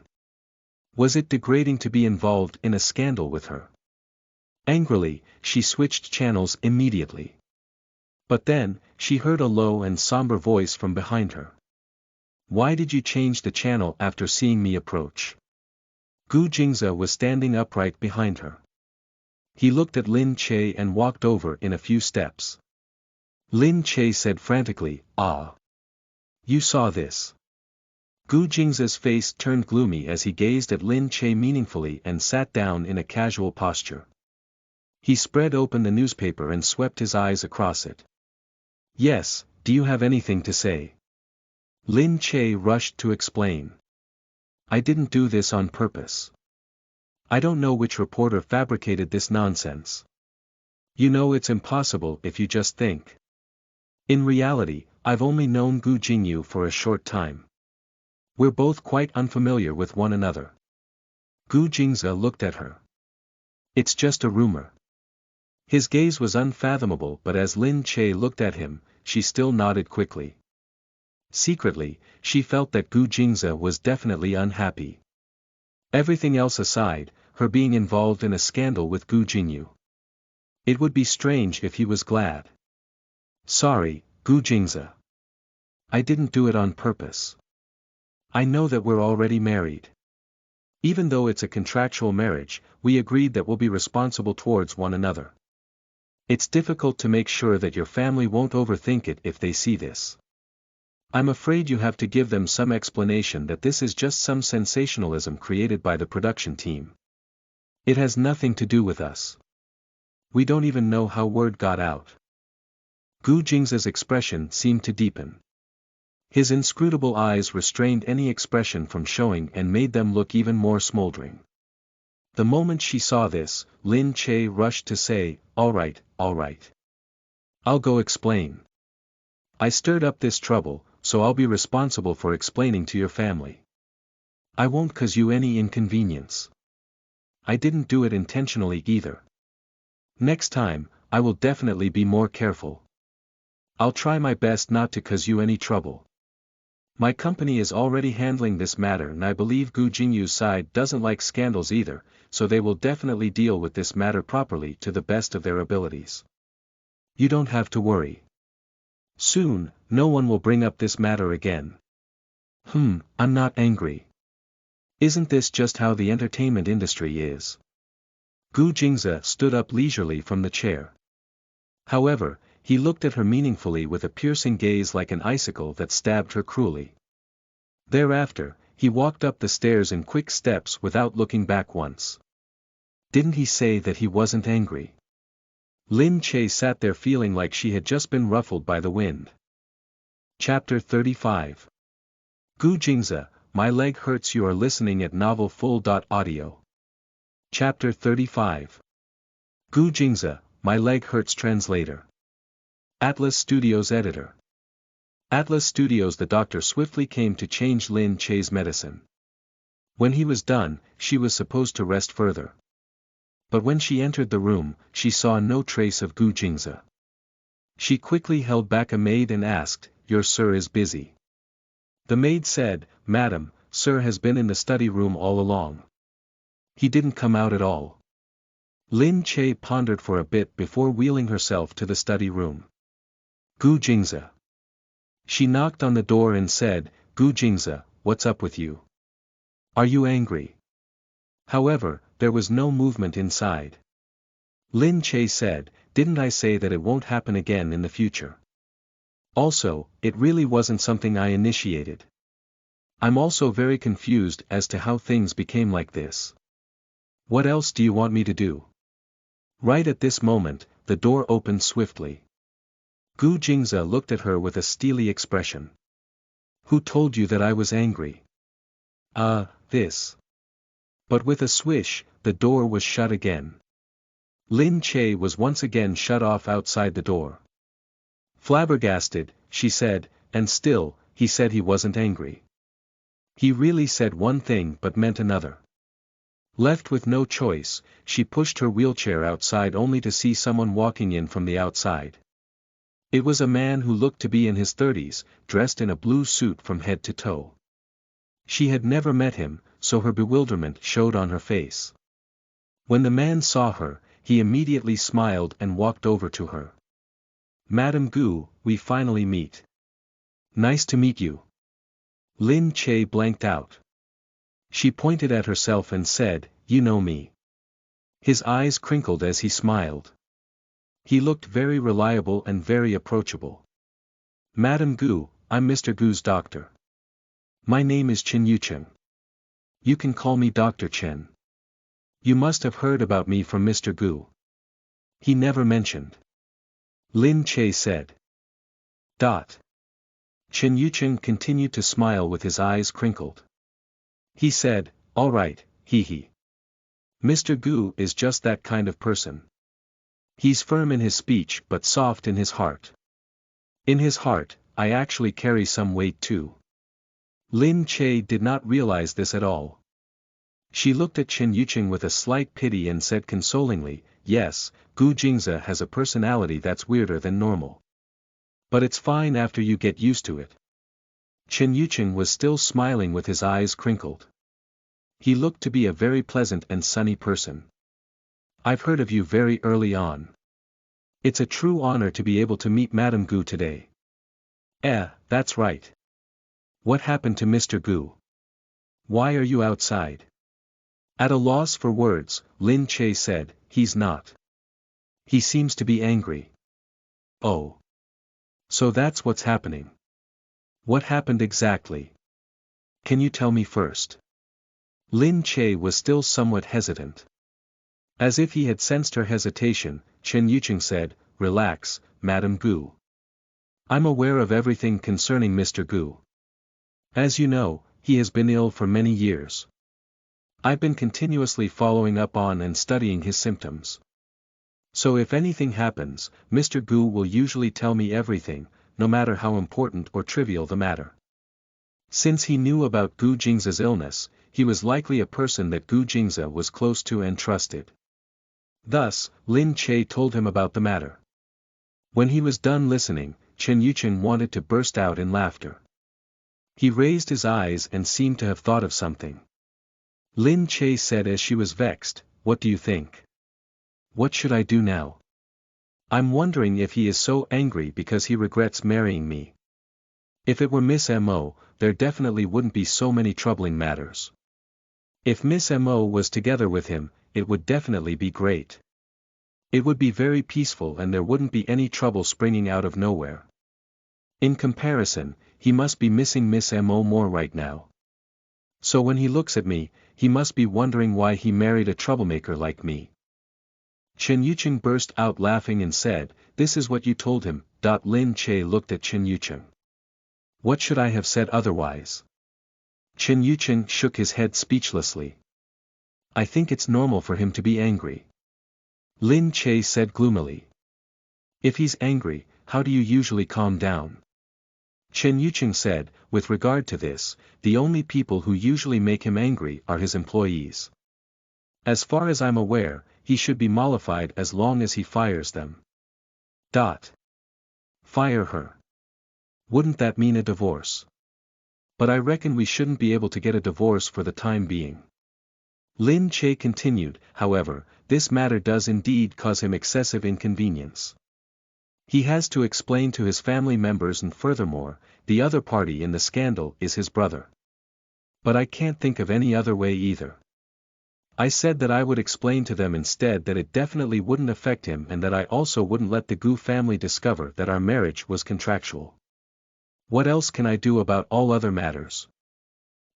Was it degrading to be involved in a scandal with her? Angrily, she switched channels immediately. But then, she heard a low and somber voice from behind her. "Why did you change the channel after seeing me approach?" Gu Jingze was standing upright behind her. He looked at Lin Che and walked over in a few steps. Lin Che said frantically, "Ah! You saw this." Gu Jingze's face turned gloomy as he gazed at Lin Che meaningfully and sat down in a casual posture. He spread open the newspaper and swept his eyes across it. "Yes, do you have anything to say?" Lin Che rushed to explain. "I didn't do this on purpose. I don't know which reporter fabricated this nonsense. You know it's impossible if you just think. In reality, I've only known Gu Jingyu for a short time. We're both quite unfamiliar with one another." Gu Jingze looked at her. "It's just a rumor." His gaze was unfathomable, but as Lin Che looked at him, she still nodded quickly. Secretly, she felt that Gu Jingze was definitely unhappy. Everything else aside, her being involved in a scandal with Gu Jingyu. It would be strange if he was glad. "Sorry, Gu Jingze. I didn't do it on purpose. I know that we're already married. Even though it's a contractual marriage, we agreed that we'll be responsible towards one another. It's difficult to make sure that your family won't overthink it if they see this. I'm afraid you have to give them some explanation that this is just some sensationalism created by the production team. It has nothing to do with us. We don't even know how word got out." Gu Jingze's expression seemed to deepen. His inscrutable eyes restrained any expression from showing and made them look even more smoldering. The moment she saw this, Lin Che rushed to say, all right. I'll go explain. I stirred up this trouble, so I'll be responsible for explaining to your family." I won't cause you any inconvenience. I didn't do it intentionally either. Next time, I will definitely be more careful. I'll try my best not to cause you any trouble. My company is already handling this matter and I believe Gu Jingyu's side doesn't like scandals either, so they will definitely deal with this matter properly to the best of their abilities. You don't have to worry. Soon, no one will bring up this matter again. I'm not angry. Isn't this just how the entertainment industry is? Gu Jingze stood up leisurely from the chair. However, he looked at her meaningfully with a piercing gaze like an icicle that stabbed her cruelly. Thereafter, he walked up the stairs in quick steps without looking back once. Didn't he say that he wasn't angry? Lin Che sat there feeling like she had just been ruffled by the wind. Chapter 35. Gu Jingze, My Leg Hurts. You are listening at novelfull.audio. Chapter 35. Gu Jingze, My Leg Hurts. Translator. Atlas Studios Editor. Atlas Studios. The doctor swiftly came to change Lin Che's medicine. When he was done, she was supposed to rest further. But when she entered the room, she saw no trace of Gu Jingze. She quickly held back a maid and asked, Your sir is busy. The maid said, Madam, sir has been in the study room all along. He didn't come out at all. Lin Che pondered for a bit before wheeling herself to the study room. Gu Jingze. She knocked on the door and said, Gu Jingze, what's up with you? Are you angry? However, there was no movement inside. Lin Che said, Didn't I say that it won't happen again in the future? Also, it really wasn't something I initiated. I'm also very confused as to how things became like this. What else do you want me to do? Right at this moment, the door opened swiftly. Gu Jingze looked at her with a steely expression. Who told you that I was angry? This. But with a swish, the door was shut again. Lin Che was once again shut off outside the door. Flabbergasted, she said, and still, he said he wasn't angry. He really said one thing but meant another. Left with no choice, she pushed her wheelchair outside only to see someone walking in from the outside. It was a man who looked to be in his 30s, dressed in a blue suit from head to toe. She had never met him, so her bewilderment showed on her face. When the man saw her, he immediately smiled and walked over to her. Madam Gu, we finally meet. Nice to meet you. Lin Che blanked out. She pointed at herself and said, You know me. His eyes crinkled as he smiled. He looked very reliable and very approachable. Madam Gu, I'm Mr. Gu's doctor. My name is Chen Yucheng. You can call me Dr. Chen. You must have heard about me from Mr. Gu. He never mentioned. Lin Che said. Chen Yucheng continued to smile with his eyes crinkled. He said, All right, he. Mr. Gu is just that kind of person. He's firm in his speech but soft in his heart. In his heart, I actually carry some weight too. Lin Che did not realize this at all. She looked at Chen Yucheng with a slight pity and said consolingly, Yes, Gu Jingze has a personality that's weirder than normal. But it's fine after you get used to it. Chen Yucheng was still smiling with his eyes crinkled. He looked to be a very pleasant and sunny person. I've heard of you very early on. It's a true honor to be able to meet Madame Gu today. That's right. What happened to Mr. Gu? Why are you outside? At a loss for words, Lin Che said, He's not. He seems to be angry. Oh. So that's what's happening. What happened exactly? Can you tell me first? Lin Che was still somewhat hesitant. As if he had sensed her hesitation, Chen Yucheng said, Relax, Madame Gu. I'm aware of everything concerning Mr. Gu. As you know, he has been ill for many years. I've been continuously following up on and studying his symptoms. So if anything happens, Mr. Gu will usually tell me everything, no matter how important or trivial the matter. Since he knew about Gu Jingze's illness, he was likely a person that Gu Jingze was close to and trusted. Thus, Lin Che told him about the matter. When he was done listening, Chen Yucheng wanted to burst out in laughter. He raised his eyes and seemed to have thought of something. Lin Che said as she was vexed, "What do you think? What should I do now? I'm wondering if he is so angry because he regrets marrying me. If it were Miss Mo, there definitely wouldn't be so many troubling matters. If Miss Mo was together with him, it would definitely be great. It would be very peaceful and there wouldn't be any trouble springing out of nowhere. In comparison, he must be missing Miss Mo more right now. So when he looks at me, he must be wondering why he married a troublemaker like me." Chen Yucheng burst out laughing and said, "This is what you told him." Lin Che looked at Chen Yucheng. "What should I have said otherwise?" Chen Yucheng shook his head speechlessly. "I think it's normal for him to be angry," Lin Che said gloomily. "If he's angry, how do you usually calm down?" Chen Yucheng said, "With regard to this, the only people who usually make him angry are his employees. As far as I'm aware, he should be mollified as long as he fires them." Fire her? Wouldn't that mean a divorce? But I reckon we shouldn't be able to get a divorce for the time being. Lin Che continued, "However, this matter does indeed cause him excessive inconvenience. He has to explain to his family members and furthermore, the other party in the scandal is his brother. But I can't think of any other way either. I said that I would explain to them instead that it definitely wouldn't affect him and that I also wouldn't let the Gu family discover that our marriage was contractual. What else can I do about all other matters?"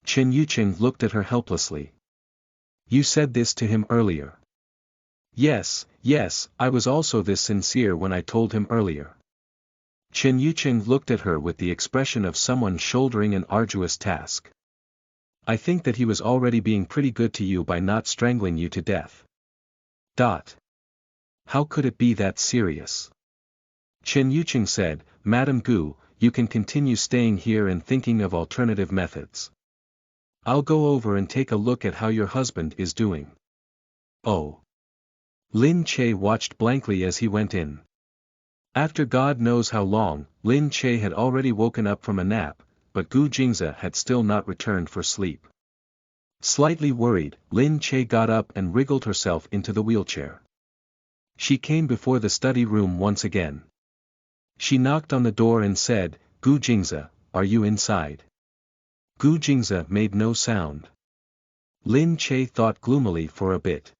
Chen Yucheng looked at her helplessly. "You said this to him earlier." Yes, I was also this sincere when I told him earlier." Chen Yucheng looked at her with the expression of someone shouldering an arduous task. "I think that he was already being pretty good to you by not strangling you to death." How could it be that serious? Chen Yucheng said, "Madam Gu, you can continue staying here and thinking of alternative methods. I'll go over and take a look at how your husband is doing." "Oh." Lin Che watched blankly as he went in. After God knows how long, Lin Che had already woken up from a nap, but Gu Jingze had still not returned for sleep. Slightly worried, Lin Che got up and wriggled herself into the wheelchair. She came before the study room once again. She knocked on the door and said, "Gu Jingze, are you inside?" Gu Jingze made no sound. Lin Che thought gloomily for a bit.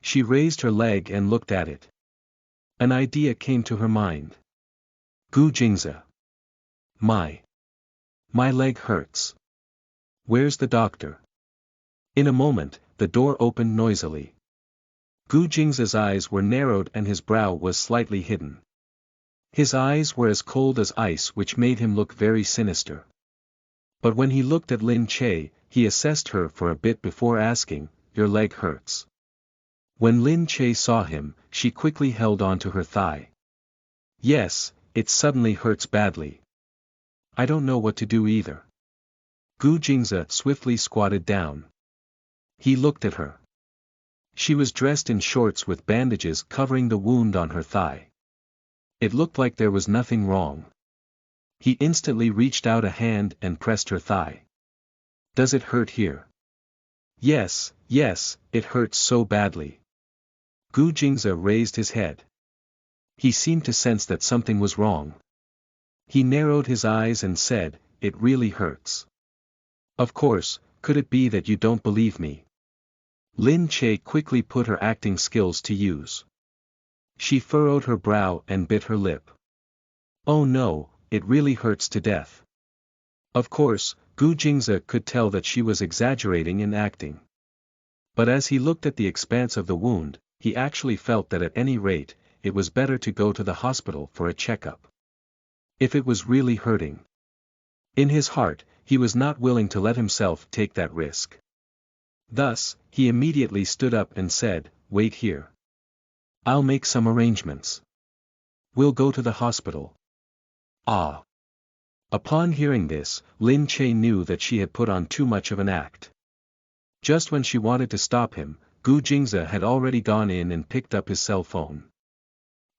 She raised her leg and looked at it. An idea came to her mind. "Gu Jingze. My leg hurts. Where's the doctor?" In a moment, the door opened noisily. Gu Jingze's eyes were narrowed and his brow was slightly hidden. His eyes were as cold as ice, which made him look very sinister. But when he looked at Lin Che, he assessed her for a bit before asking, "Your leg hurts?" When Lin Che saw him, she quickly held on to her thigh. "Yes, it suddenly hurts badly. I don't know what to do either." Gu Jingze swiftly squatted down. He looked at her. She was dressed in shorts with bandages covering the wound on her thigh. It looked like there was nothing wrong. He instantly reached out a hand and pressed her thigh. "Does it hurt here?" Yes, it hurts so badly." Gu Jingze raised his head. He seemed to sense that something was wrong. He narrowed his eyes and said, "It really hurts." "Of course, could it be that you don't believe me?" Lin Che quickly put her acting skills to use. She furrowed her brow and bit her lip. "Oh no, it really hurts to death." Of course, Gu Jingze could tell that she was exaggerating and acting. But as he looked at the expanse of the wound, he actually felt that at any rate, it was better to go to the hospital for a checkup. If it was really hurting. In his heart, he was not willing to let himself take that risk. Thus, he immediately stood up and said, "Wait here. I'll make some arrangements. We'll go to the hospital." "Ah. Upon hearing this, Lin Che knew that she had put on too much of an act. Just when she wanted to stop him, Gu Jingze had already gone in and picked up his cell phone.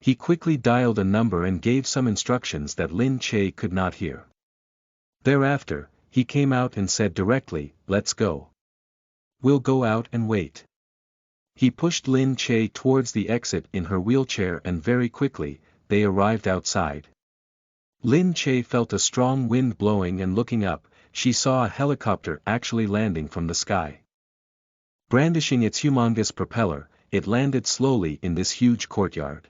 He quickly dialed a number and gave some instructions that Lin Che could not hear. Thereafter, he came out and said directly, "Let's go. We'll go out and wait." He pushed Lin Che towards the exit in her wheelchair and very quickly, they arrived outside. Lin Che felt a strong wind blowing and looking up, she saw a helicopter actually landing from the sky. Brandishing its humongous propeller, it landed slowly in this huge courtyard.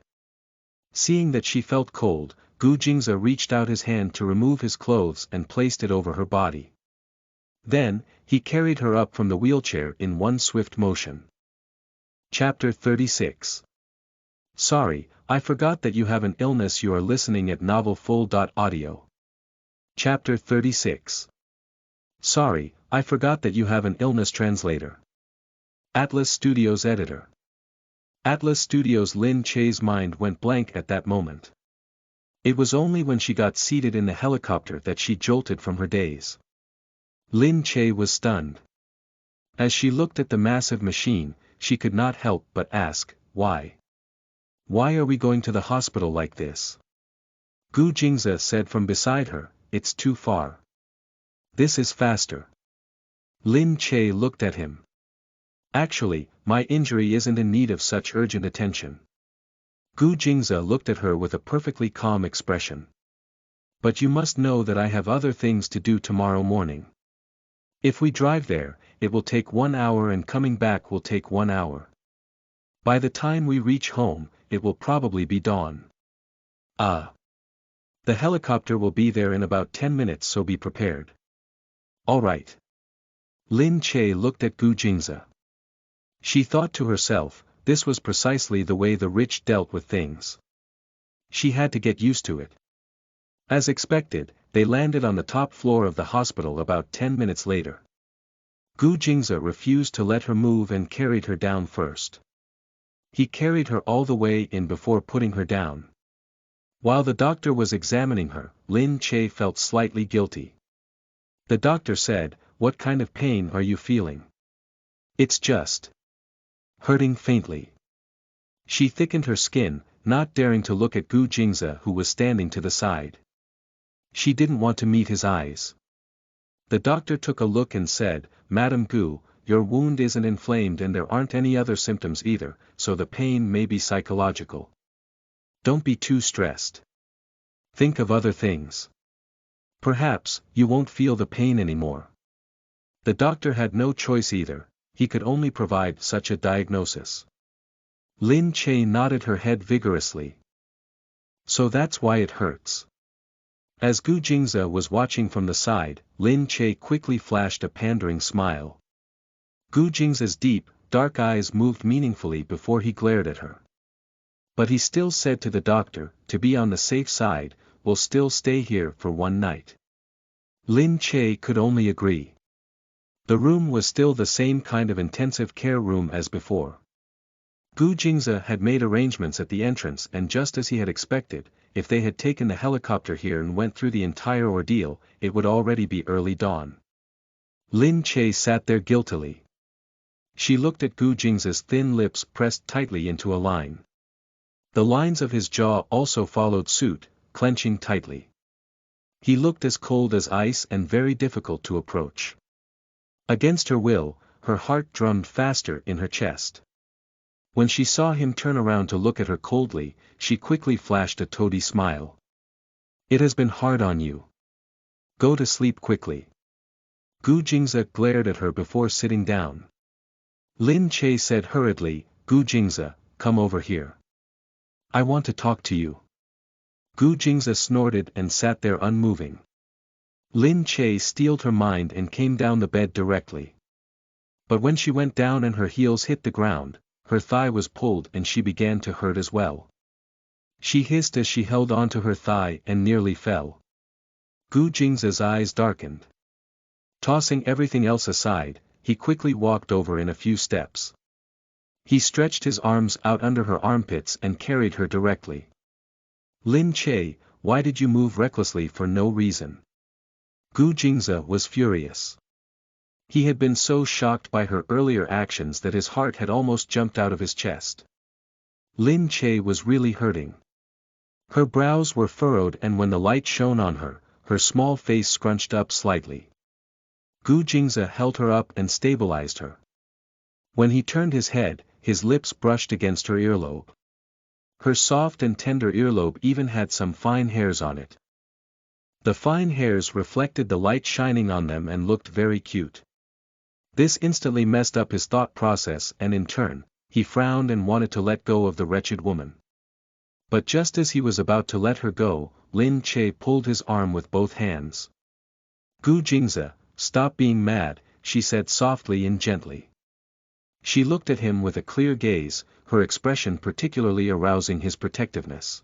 Seeing that she felt cold, Gu Jingze reached out his hand to remove his clothes and placed it over her body. Then, he carried her up from the wheelchair in one swift motion. Chapter 36. Sorry, I forgot that you have an illness. You are listening at novelfull.audio. Chapter 36. Sorry, I forgot that you have an illness. Translator. Atlas Studios Editor. Atlas Studios. Lin Che's mind went blank at that moment. It was only when she got seated in the helicopter that she jolted from her daze. Lin Che was stunned. As she looked at the massive machine, she could not help but ask, why? Why are we going to the hospital like this? Gu Jingze said from beside her, it's too far. This is faster. Lin Che looked at him. Actually, my injury isn't in need of such urgent attention. Gu Jingze looked at her with a perfectly calm expression. But you must know that I have other things to do tomorrow morning. If we drive there, it will take 1 hour and coming back will take 1 hour. By the time we reach home, it will probably be dawn. The helicopter will be there in about 10 minutes, so be prepared. All right. Lin Che looked at Gu Jingze. She thought to herself, this was precisely the way the rich dealt with things. She had to get used to it. As expected, they landed on the top floor of the hospital about 10 minutes later. Gu Jingze refused to let her move and carried her down first. He carried her all the way in before putting her down. While the doctor was examining her, Lin Che felt slightly guilty. The doctor said, "What kind of pain are you feeling?" "It's just hurting faintly." She thickened her skin, not daring to look at Gu Jingze, who was standing to the side. She didn't want to meet his eyes. The doctor took a look and said, "Madam Gu, your wound isn't inflamed and there aren't any other symptoms either, so the pain may be psychological. Don't be too stressed. Think of other things. Perhaps, you won't feel the pain anymore." The doctor had no choice either, he could only provide such a diagnosis. Lin Che nodded her head vigorously. "So that's why it hurts." As Gu Jingze was watching from the side, Lin Che quickly flashed a pandering smile. Gu Jingze's deep, dark eyes moved meaningfully before he glared at her. But he still said to the doctor, to be on the safe side, we'll still stay here for 1 night. Lin Che could only agree. The room was still the same kind of intensive care room as before. Gu Jingze had made arrangements at the entrance, and just as he had expected, if they had taken the helicopter here and went through the entire ordeal, it would already be early dawn. Lin Che sat there guiltily. She looked at Gu Jingze's thin lips pressed tightly into a line. The lines of his jaw also followed suit, clenching tightly. He looked as cold as ice and very difficult to approach. Against her will, her heart drummed faster in her chest. When she saw him turn around to look at her coldly, she quickly flashed a toady smile. "It has been hard on you. Go to sleep quickly." Gu Jingze glared at her before sitting down. Lin Che said hurriedly, "Gu Jingze, come over here. I want to talk to you." Gu Jingze snorted and sat there unmoving. Lin Che steeled her mind and came down the bed directly. But when she went down and her heels hit the ground, her thigh was pulled and she began to hurt as well. She hissed as she held onto her thigh and nearly fell. Gu Jingze's eyes darkened. Tossing everything else aside, he quickly walked over in a few steps. He stretched his arms out under her armpits and carried her directly. "Lin Che, why did you move recklessly for no reason?" Gu Jingze was furious. He had been so shocked by her earlier actions that his heart had almost jumped out of his chest. Lin Che was really hurting. Her brows were furrowed, and when the light shone on her, her small face scrunched up slightly. Gu Jingze held her up and stabilized her. When he turned his head, his lips brushed against her earlobe. Her soft and tender earlobe even had some fine hairs on it. The fine hairs reflected the light shining on them and looked very cute. This instantly messed up his thought process, and in turn, he frowned and wanted to let go of the wretched woman. But just as he was about to let her go, Lin Che pulled his arm with both hands. "Gu Jingze, stop being mad," she said softly and gently. She looked at him with a clear gaze, her expression particularly arousing his protectiveness.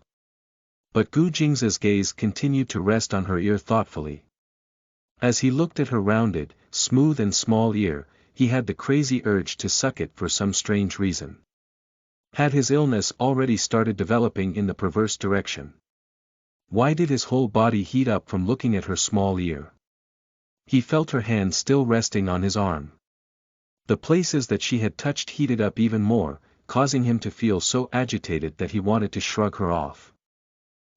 But Gu Jingze's gaze continued to rest on her ear thoughtfully. As he looked at her rounded, smooth and small ear, he had the crazy urge to suck it for some strange reason. Had his illness already started developing in the perverse direction? Why did his whole body heat up from looking at her small ear? He felt her hand still resting on his arm. The places that she had touched heated up even more, causing him to feel so agitated that he wanted to shrug her off.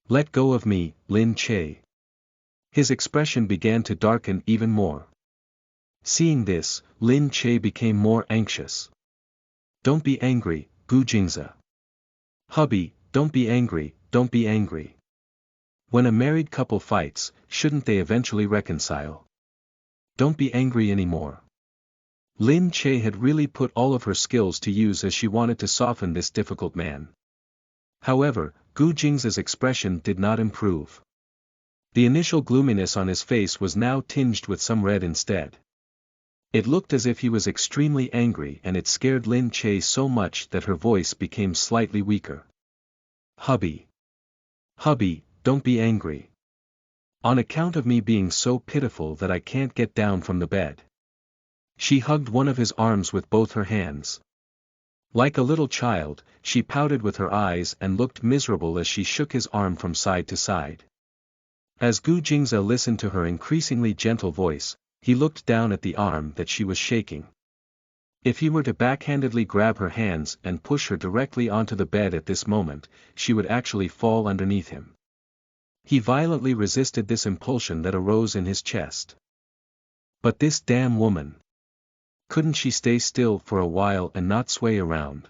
"Let go of me, Lin Che." His expression began to darken even more. Seeing this, Lin Che became more anxious. "Don't be angry, Gu Jingze. Hubby, don't be angry, don't be angry. When a married couple fights, shouldn't they eventually reconcile? Don't be angry anymore." Lin Che had really put all of her skills to use as she wanted to soften this difficult man. However, Gu Jingze's expression did not improve. The initial gloominess on his face was now tinged with some red instead. It looked as if he was extremely angry, and it scared Lin Che so much that her voice became slightly weaker. "Hubby. Hubby, don't be angry. On account of me being so pitiful that I can't get down from the bed." She hugged one of his arms with both her hands. Like a little child, she pouted with her eyes and looked miserable as she shook his arm from side to side. As Gu Jingze listened to her increasingly gentle voice, he looked down at the arm that she was shaking. If he were to backhandedly grab her hands and push her directly onto the bed at this moment, she would actually fall underneath him. He violently resisted this impulsion that arose in his chest. But this damn woman. Couldn't she stay still for a while and not sway around?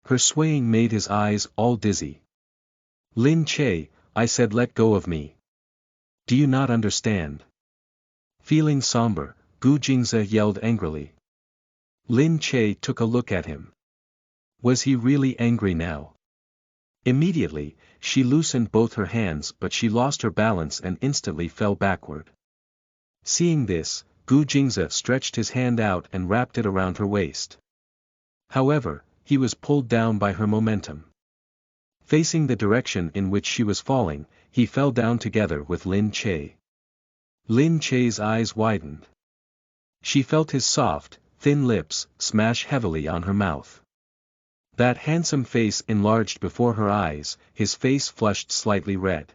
Her swaying made his eyes all dizzy. "Lin Che, I said let go of me. Do you not understand?" Feeling somber, Gu Jingze yelled angrily. Lin Che took a look at him. Was he really angry now? Immediately, she loosened both her hands, but she lost her balance and instantly fell backward. Seeing this, Gu Jingze stretched his hand out and wrapped it around her waist. However, he was pulled down by her momentum. Facing the direction in which she was falling, he fell down together with Lin Che. Lin Che's eyes widened. She felt his soft, thin lips smash heavily on her mouth. That handsome face enlarged before her eyes, his face flushed slightly red.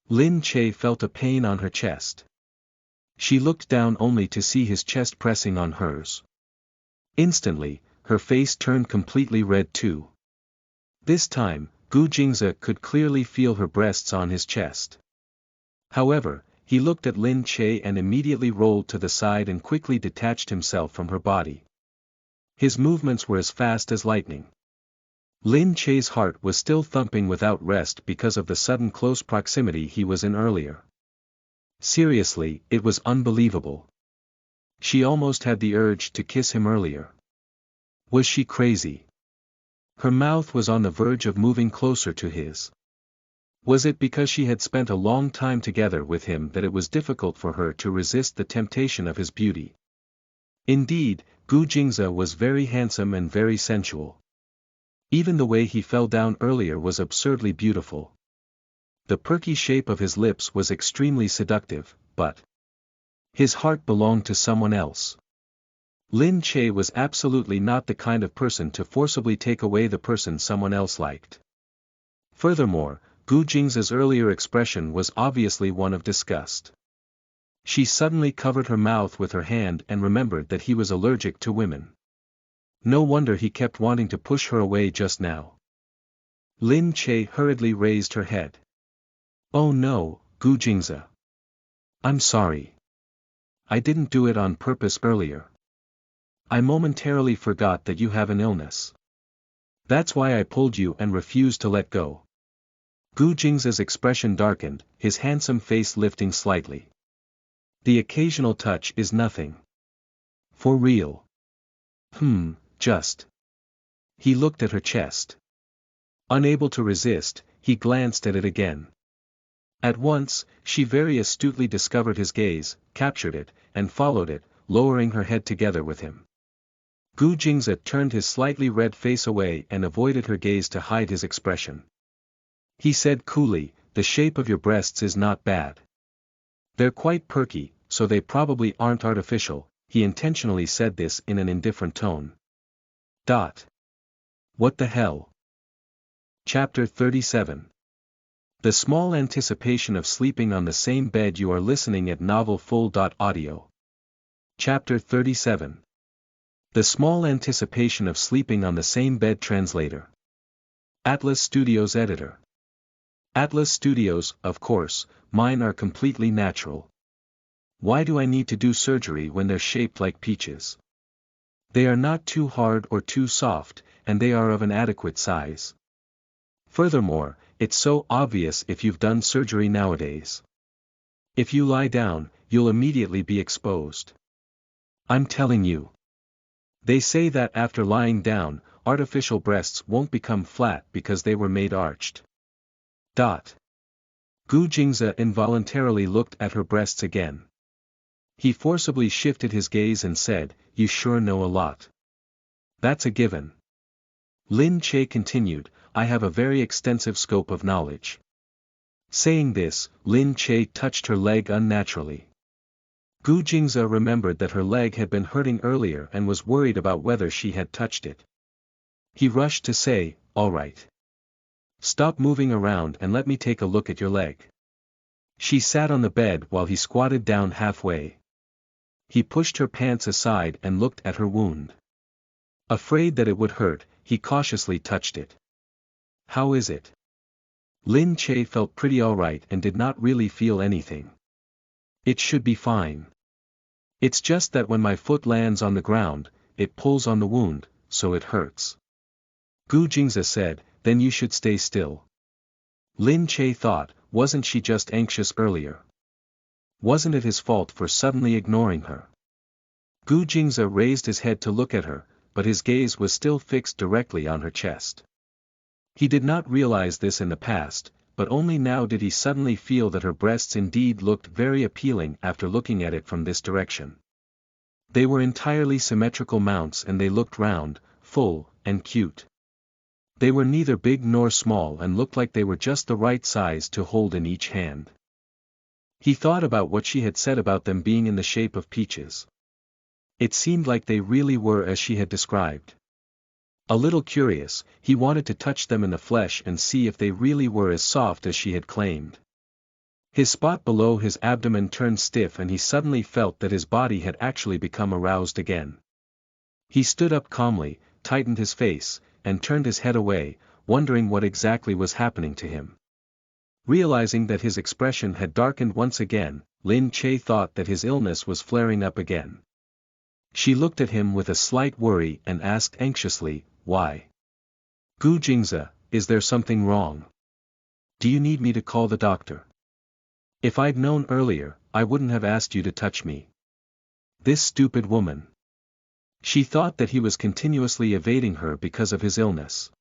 Lin Che felt a pain on her chest. She looked down only to see his chest pressing on hers. Instantly, her face turned completely red too. This time, Gu Jingze could clearly feel her breasts on his chest. However, he looked at Lin Che and immediately rolled to the side and quickly detached himself from her body. His movements were as fast as lightning. Lin Che's heart was still thumping without rest because of the sudden close proximity he was in earlier. Seriously, it was unbelievable. She almost had the urge to kiss him earlier. Was she crazy? Her mouth was on the verge of moving closer to his. Was it because she had spent a long time together with him that it was difficult for her to resist the temptation of his beauty? Indeed, Gu Jingze was very handsome and very sensual. Even the way he fell down earlier was absurdly beautiful. The perky shape of his lips was extremely seductive, but his heart belonged to someone else. Lin Che was absolutely not the kind of person to forcibly take away the person someone else liked. Furthermore, Gu Jingze's earlier expression was obviously one of disgust. She suddenly covered her mouth with her hand and remembered that he was allergic to women. No wonder he kept wanting to push her away just now. Lin Che hurriedly raised her head. Oh no, Gu Jingze. I'm sorry. I didn't do it on purpose earlier. I momentarily forgot that you have an illness. That's why I pulled you and refused to let go. Gu Jingze's expression darkened, his handsome face lifting slightly. The occasional touch is nothing. For real. Just. He looked at her chest. Unable to resist, he glanced at it again. At once, she very astutely discovered his gaze, captured it, and followed it, lowering her head together with him. Gu Jingze turned his slightly red face away and avoided her gaze to hide his expression. He said coolly, the shape of your breasts is not bad. They're quite perky, so they probably aren't artificial. He intentionally said this in an indifferent tone. What the hell? Chapter 37. The small anticipation of sleeping on the same bed. You are listening at novelfull.audio. Chapter 37. The small anticipation of sleeping on the same bed. Translator. Atlas Studios editor. Atlas Studios, of course, mine are completely natural. Why do I need to do surgery when they're shaped like peaches? They are not too hard or too soft, and they are of an adequate size. Furthermore, it's so obvious if you've done surgery nowadays. If you lie down, you'll immediately be exposed. I'm telling you. They say that after lying down, artificial breasts won't become flat because they were made arched. Gu Jingze involuntarily looked at her breasts again. He forcibly shifted his gaze and said, you sure know a lot. That's a given. Lin Che continued, I have a very extensive scope of knowledge. Saying this, Lin Che touched her leg unnaturally. Gu Jingze remembered that her leg had been hurting earlier and was worried about whether she had touched it. He rushed to say, all right. Stop moving around and let me take a look at your leg. She sat on the bed while he squatted down halfway. He pushed her pants aside and looked at her wound. Afraid that it would hurt, he cautiously touched it. How is it? Lin Che felt pretty alright and did not really feel anything. It should be fine. It's just that when my foot lands on the ground, it pulls on the wound, so it hurts. Gu Jingze said, then you should stay still. Lin Che thought, wasn't she just anxious earlier? Wasn't it his fault for suddenly ignoring her? Gu Jingze raised his head to look at her, but his gaze was still fixed directly on her chest. He did not realize this in the past, but only now did he suddenly feel that her breasts indeed looked very appealing after looking at it from this direction. They were entirely symmetrical mounts and they looked round, full, and cute. They were neither big nor small and looked like they were just the right size to hold in each hand. He thought about what she had said about them being in the shape of peaches. It seemed like they really were as she had described. A little curious, he wanted to touch them in the flesh and see if they really were as soft as she had claimed. His spot below his abdomen turned stiff and he suddenly felt that his body had actually become aroused again. He stood up calmly, tightened his face, and turned his head away, wondering what exactly was happening to him. Realizing that his expression had darkened once again, Lin Che thought that his illness was flaring up again. She looked at him with a slight worry and asked anxiously, why? Gu Jingze, is there something wrong? Do you need me to call the doctor? If I'd known earlier, I wouldn't have asked you to touch me. This stupid woman. She thought that he was continuously evading her because of his illness.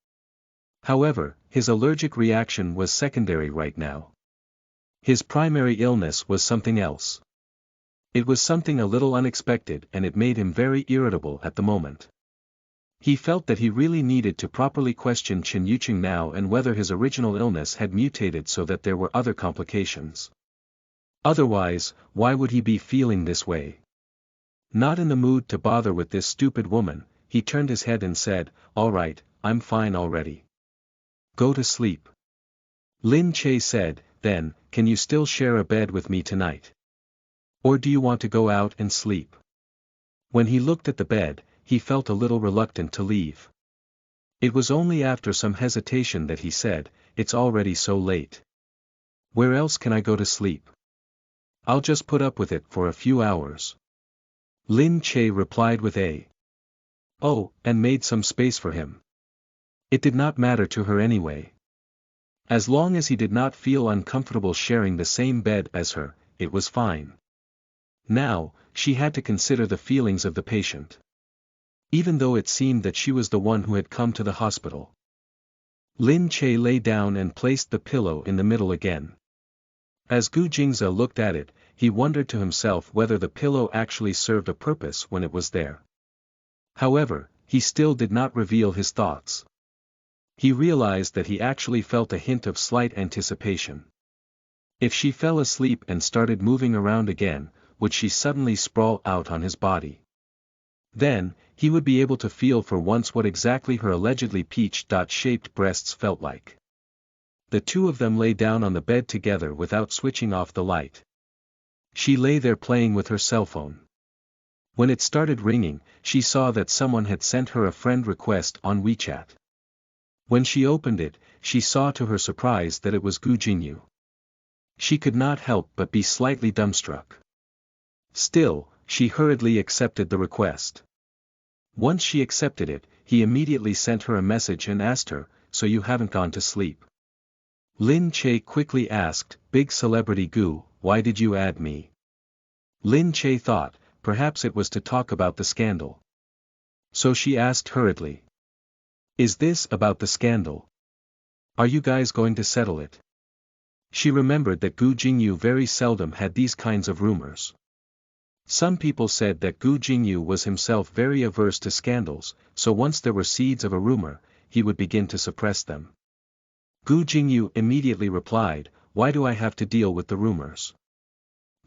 However, his allergic reaction was secondary right now. His primary illness was something else. It was something a little unexpected and it made him very irritable at the moment. He felt that he really needed to properly question Chen Yuqing now and whether his original illness had mutated so that there were other complications. Otherwise, why would he be feeling this way? Not in the mood to bother with this stupid woman, he turned his head and said, all right, I'm fine already. Go to sleep. Lin Che said, then, can you still share a bed with me tonight? Or do you want to go out and sleep? When he looked at the bed, he felt a little reluctant to leave. It was only after some hesitation that he said, "It's already so late. Where else can I go to sleep? I'll just put up with it for a few hours." Lin Che replied with a "Oh," and made some space for him. It did not matter to her anyway. As long as he did not feel uncomfortable sharing the same bed as her, it was fine. Now, she had to consider the feelings of the patient. Even though it seemed that she was the one who had come to the hospital. Lin Che lay down and placed the pillow in the middle again. As Gu Jingze looked at it, he wondered to himself whether the pillow actually served a purpose when it was there. However, he still did not reveal his thoughts. He realized that he actually felt a hint of slight anticipation. If she fell asleep and started moving around again, would she suddenly sprawl out on his body? Then, he would be able to feel for once what exactly her allegedly peach-shaped breasts felt like. The two of them lay down on the bed together without switching off the light. She lay there playing with her cell phone. When it started ringing, she saw that someone had sent her a friend request on WeChat. When she opened it, she saw to her surprise that it was Gu Jingyu. She could not help but be slightly dumbstruck. Still, she hurriedly accepted the request. Once she accepted it, he immediately sent her a message and asked her, "So you haven't gone to sleep?" Lin Che quickly asked, "Big celebrity Gu, why did you add me?" Lin Che thought, perhaps it was to talk about the scandal. So she asked hurriedly. "Is this about the scandal? Are you guys going to settle it?" She remembered that Gu Jingyu very seldom had these kinds of rumors. Some people said that Gu Jingyu was himself very averse to scandals, so once there were seeds of a rumor, he would begin to suppress them. Gu Jingyu immediately replied, "Why do I have to deal with the rumors?"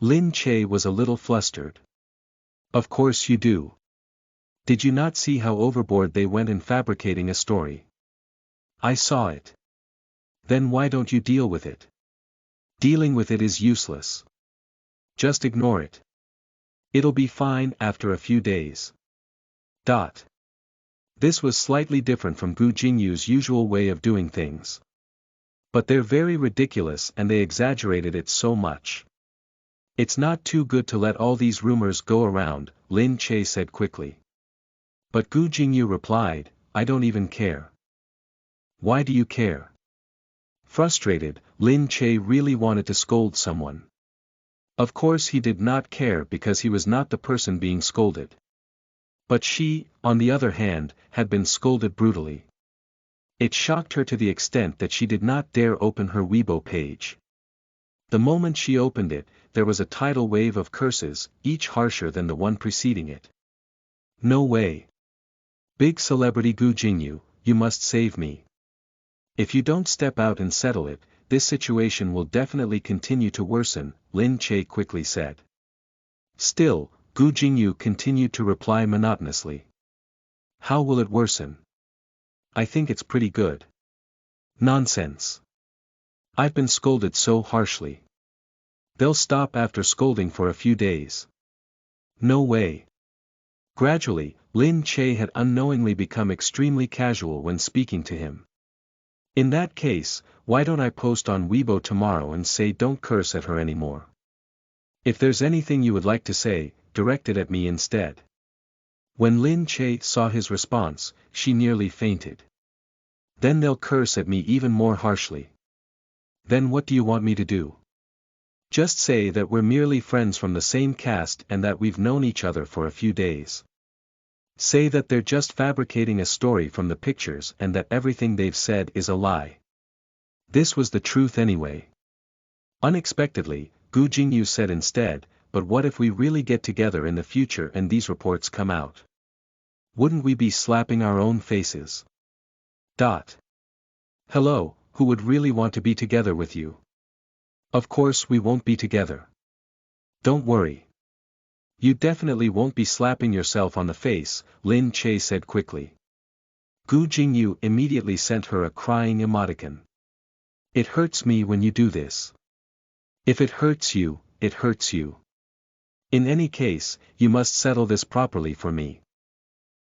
Lin Che was a little flustered. "Of course you do. Did you not see how overboard they went in fabricating a story?" "I saw it. Then why don't you deal with it?" "Dealing with it is useless. Just ignore it. It'll be fine after a few days." This was slightly different from Gu Jingyu's usual way of doing things. But they're very ridiculous and they exaggerated it so much. "It's not too good to let all these rumors go around," Lin Che said quickly. But Gu Jingyu replied, "I don't even care." "Why do you care?" Frustrated, Lin Che really wanted to scold someone. Of course he did not care because he was not the person being scolded. But she, on the other hand, had been scolded brutally. It shocked her to the extent that she did not dare open her Weibo page. The moment she opened it, there was a tidal wave of curses, each harsher than the one preceding it. "No way. Big celebrity Gu Jingyu, you must save me. If you don't step out and settle it, this situation will definitely continue to worsen," Lin Che quickly said. Still, Gu Jingyu continued to reply monotonously. "How will it worsen? I think it's pretty good." "Nonsense. I've been scolded so harshly. They'll stop after scolding for a few days." "No way." Gradually, Lin Che had unknowingly become extremely casual when speaking to him. "In that case, why don't I post on Weibo tomorrow and say don't curse at her anymore? If there's anything you would like to say, direct it at me instead." When Lin Che saw his response, she nearly fainted. "Then they'll curse at me even more harshly. Then what do you want me to do? Just say that we're merely friends from the same caste and that we've known each other for a few days. Say that they're just fabricating a story from the pictures and that everything they've said is a lie. This was the truth anyway." Unexpectedly, Gu Jingyu said instead, "But what if we really get together in the future and these reports come out? Wouldn't we be slapping our own faces?" "Hello, who would really want to be together with you? Of course we won't be together. Don't worry. You definitely won't be slapping yourself on the face," Lin Che said quickly. Gu Jingyu immediately sent her a crying emoticon. "It hurts me when you do this. If it hurts you, it hurts you. In any case, you must settle this properly for me.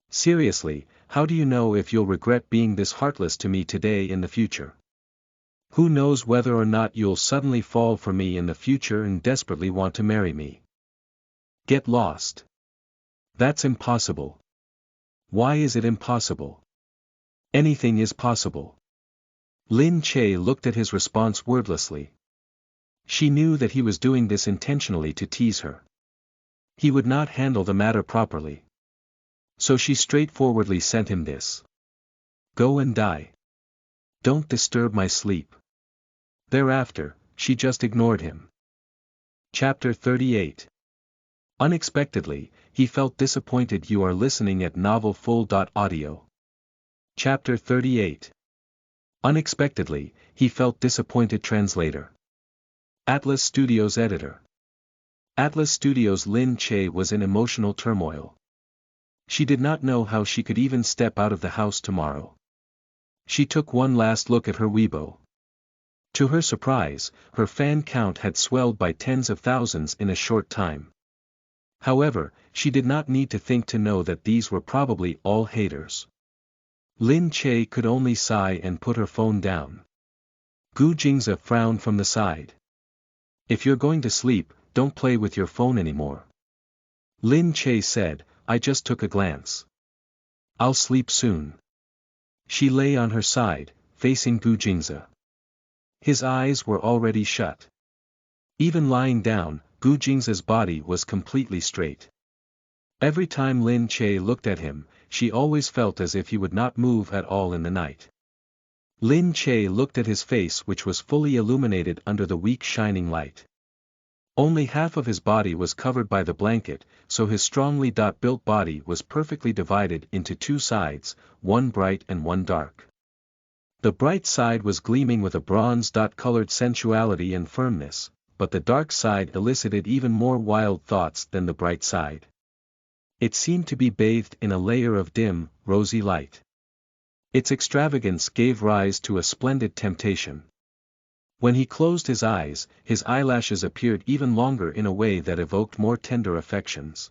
Seriously, how do you know if you'll regret being this heartless to me today in the future? Who knows whether or not you'll suddenly fall for me in the future and desperately want to marry me? Get lost. That's impossible. Why is it impossible? Anything is possible. Lin Che looked at his response wordlessly. She knew that he was doing this intentionally to tease her. He would not handle the matter properly. So she straightforwardly sent him this. Go and die. Don't disturb my sleep. Thereafter, she just ignored him. Chapter 38. Unexpectedly, he felt disappointed. You are listening at novelfull.audio. Chapter 38. Unexpectedly, he felt disappointed. Translator. Atlas Studios editor. Atlas Studios. Lin Che was in emotional turmoil. She did not know how she could even step out of the house tomorrow. She took one last look at her Weibo. To her surprise, her fan count had swelled by tens of thousands in a short time. However, she did not need to think to know that these were probably all haters. Lin Che could only sigh and put her phone down. Gu Jingze frowned from the side. If you're going to sleep, don't play with your phone anymore. Lin Che said, I just took a glance. I'll sleep soon. She lay on her side, facing Gu Jingze. His eyes were already shut. Even lying down, Gu Jingze's body was completely straight. Every time Lin Che looked at him, she always felt as if he would not move at all in the night. Lin Che looked at his face, which was fully illuminated under the weak shining light. Only half of his body was covered by the blanket, so his strongly built body was perfectly divided into two sides, one bright and one dark. The bright side was gleaming with a bronze-colored sensuality and firmness, but the dark side elicited even more wild thoughts than the bright side. It seemed to be bathed in a layer of dim, rosy light. Its extravagance gave rise to a splendid temptation. When he closed his eyes, his eyelashes appeared even longer in a way that evoked more tender affections.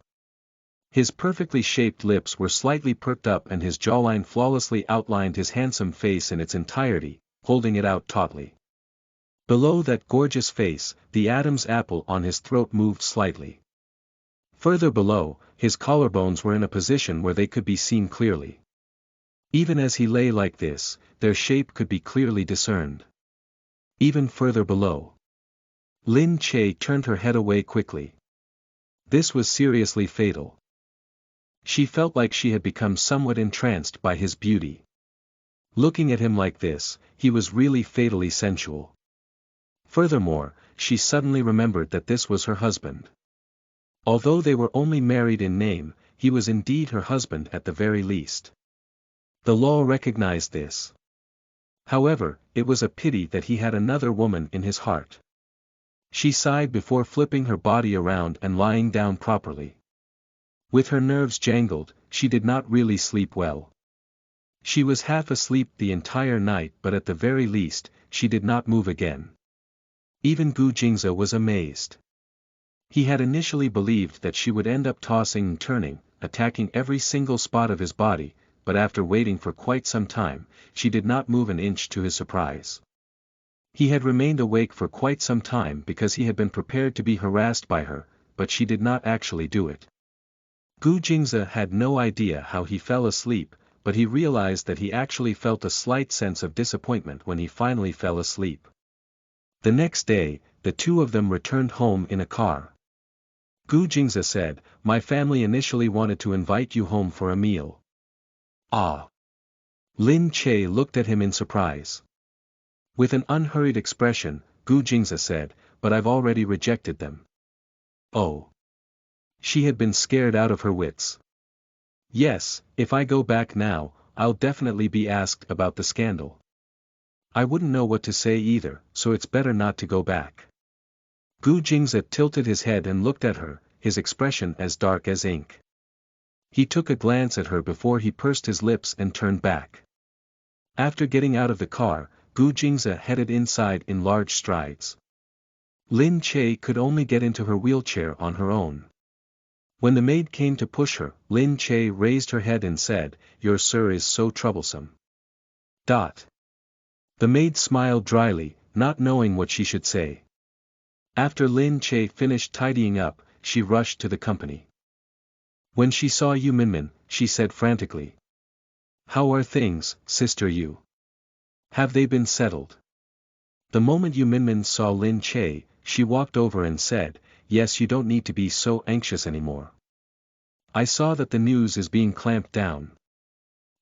His perfectly shaped lips were slightly perked up and his jawline flawlessly outlined his handsome face in its entirety, holding it out tautly. Below that gorgeous face, the Adam's apple on his throat moved slightly. Further below, his collarbones were in a position where they could be seen clearly. Even as he lay like this, their shape could be clearly discerned. Even further below. Lin Che turned her head away quickly. This was seriously fatal. She felt like she had become somewhat entranced by his beauty. Looking at him like this, he was really fatally sensual. Furthermore, she suddenly remembered that this was her husband. Although they were only married in name, he was indeed her husband at the very least. The law recognized this. However, it was a pity that he had another woman in his heart. She sighed before flipping her body around and lying down properly. With her nerves jangled, she did not really sleep well. She was half asleep the entire night, but at the very least, she did not move again. Even Gu Jingze was amazed. He had initially believed that she would end up tossing and turning, attacking every single spot of his body, but after waiting for quite some time, she did not move an inch to his surprise. He had remained awake for quite some time because he had been prepared to be harassed by her, but she did not actually do it. Gu Jingze had no idea how he fell asleep, but he realized that he actually felt a slight sense of disappointment when he finally fell asleep. The next day, the two of them returned home in a car. Gu Jingze said, "My family initially wanted to invite you home for a meal." Ah! Lin Che looked at him in surprise. With an unhurried expression, Gu Jingze said, "But I've already rejected them." Oh! She had been scared out of her wits. "Yes, if I go back now, I'll definitely be asked about the scandal. I wouldn't know what to say either, so it's better not to go back." Gu Jingze tilted his head and looked at her, his expression as dark as ink. He took a glance at her before he pursed his lips and turned back. After getting out of the car, Gu Jingze headed inside in large strides. Lin Che could only get into her wheelchair on her own. When the maid came to push her, Lin Che raised her head and said, "Your sir is so troublesome." The maid smiled dryly, not knowing what she should say. After Lin Che finished tidying up, she rushed to the company. When she saw Yu Minmin, she said frantically, "How are things, Sister Yu? Have they been settled?" The moment Yu Minmin saw Lin Che, she walked over and said, "Yes, you don't need to be so anxious anymore. I saw that the news is being clamped down.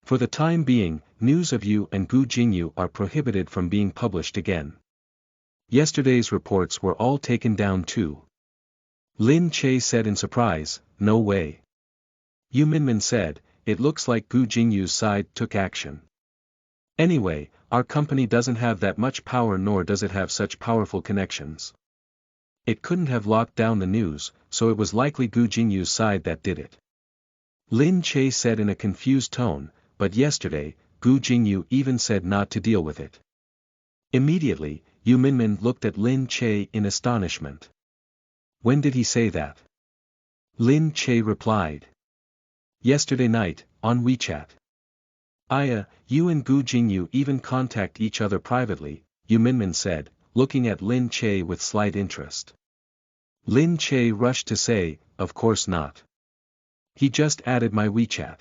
For the time being, news of you and Gu Jingyu are prohibited from being published again. Yesterday's reports were all taken down too." Lin Che said in surprise, "No way." Yu Minmin said, "It looks like Gu Jingyu's side took action. Anyway, our company doesn't have that much power, nor does it have such powerful connections. It couldn't have locked down the news, so it was likely Gu Jingyu's side that did it." Lin Che said in a confused tone, "But yesterday, Gu Jingyu even said not to deal with it." Immediately, Yu Minmin looked at Lin Che in astonishment. "When did he say that?" Lin Che replied, "Yesterday night, on WeChat. You and Gu Jingyu even contact each other privately," Yu Minmin said, looking at Lin Che with slight interest. Lin Che rushed to say, "Of course not. He just added my WeChat.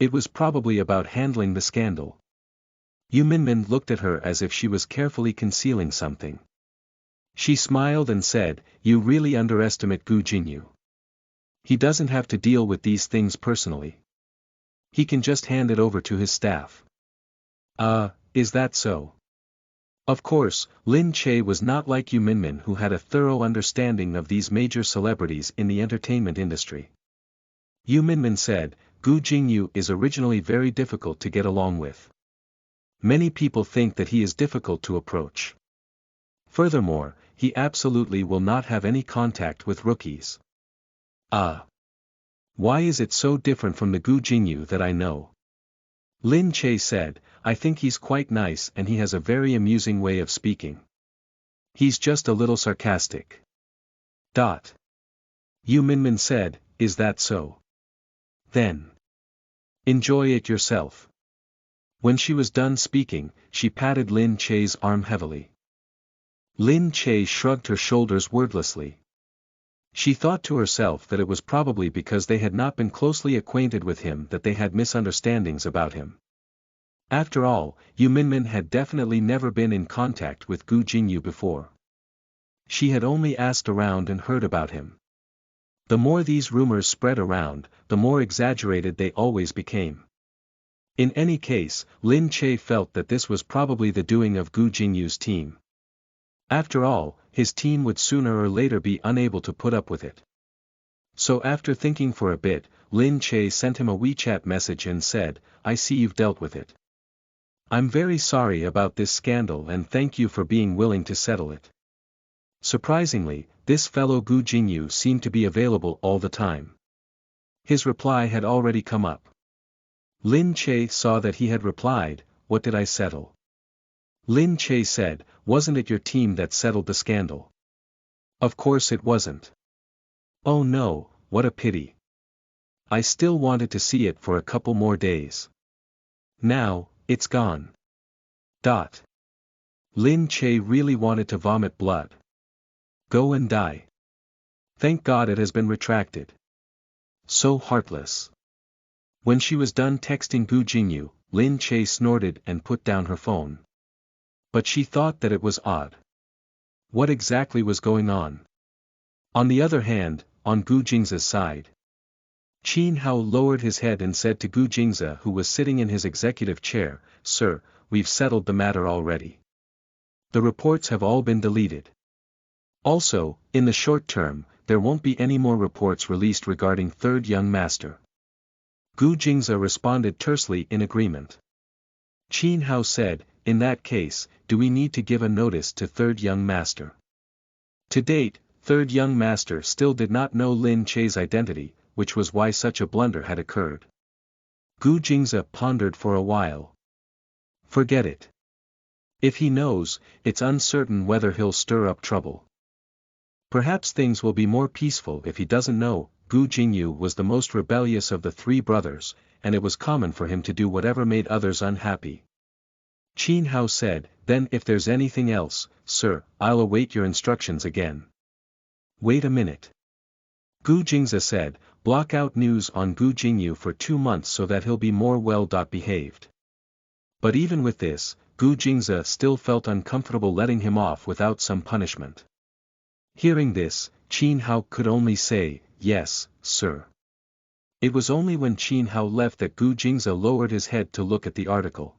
It was probably about handling the scandal." Yu Minmin looked at her as if she was carefully concealing something. She smiled and said, "You really underestimate Gu Jingyu. He doesn't have to deal with these things personally. He can just hand it over to his staff." Is that so?" Of course, Lin Che was not like Yu Minmin, who had a thorough understanding of these major celebrities in the entertainment industry. Yu Minmin said, "Gu Jingyu is originally very difficult to get along with. Many people think that he is difficult to approach. Furthermore, he absolutely will not have any contact with rookies." Why is it so different from the Gu Jingyu that I know?" Lin Che said, "I think he's quite nice and he has a very amusing way of speaking. He's just a little sarcastic." Yu Minmin said, "Is that so? Then enjoy it yourself." When she was done speaking, she patted Lin Che's arm heavily. Lin Che shrugged her shoulders wordlessly. She thought to herself that it was probably because they had not been closely acquainted with him that they had misunderstandings about him. After all, Yu Minmin had definitely never been in contact with Gu Jingyu before. She had only asked around and heard about him. The more these rumors spread around, the more exaggerated they always became. In any case, Lin Che felt that this was probably the doing of Gu Jingyu's team. After all, his team would sooner or later be unable to put up with it. So after thinking for a bit, Lin Che sent him a WeChat message and said, "I see you've dealt with it. I'm very sorry about this scandal and thank you for being willing to settle it." Surprisingly, this fellow Gu Jingyu seemed to be available all the time. His reply had already come up. Lin Che saw that he had replied, "What did I settle?" Lin Che said, "Wasn't it your team that settled the scandal?" "Of course it wasn't." "Oh no, what a pity. I still wanted to see it for a couple more days. Now, it's gone." Lin Che really wanted to vomit blood. Go and die. Thank God it has been retracted. So heartless. When she was done texting Gu Jingyu, Lin Che snorted and put down her phone. But she thought that it was odd. What exactly was going on? On the other hand, on Gu Jingza's side, Qin Hao lowered his head and said to Gu Jingza, who was sitting in his executive chair, "Sir, we've settled the matter already. The reports have all been deleted. Also, in the short term, there won't be any more reports released regarding Third Young Master." Gu Jingza responded tersely in agreement. Qin Hao said, "In that case, do we need to give a notice to Third Young Master?" To date, Third Young Master still did not know Lin Che's identity, which was why such a blunder had occurred. Gu Jingza pondered for a while. Forget it. If he knows, it's uncertain whether he'll stir up trouble. Perhaps things will be more peaceful if he doesn't know, Gu Jingyu was the most rebellious of the three brothers, and it was common for him to do whatever made others unhappy. Qin Hao said, "Then if there's anything else, sir, I'll await your instructions again." "Wait a minute." Gu Jingza said, "Block out news on Gu Jingyu for 2 months so that he'll be more well-behaved." But even with this, Gu Jingza still felt uncomfortable letting him off without some punishment. Hearing this, Qin Hao could only say, "Yes, sir." It was only when Qin Hao left that Gu Jingza lowered his head to look at the article.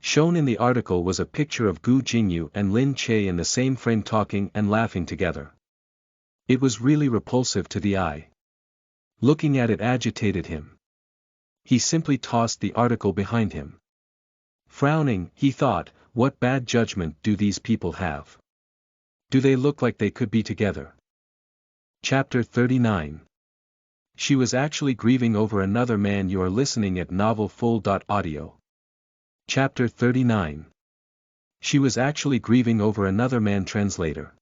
Shown in the article was a picture of Gu Jingyu and Lin Che in the same frame talking and laughing together. It was really repulsive to the eye. Looking at it agitated him. He simply tossed the article behind him. Frowning, he thought, what bad judgment do these people have? Do they look like they could be together? Chapter 39. She was actually grieving over another man. You are listening at novelfull.audio. Chapter 39. She was actually grieving over another man. Translator.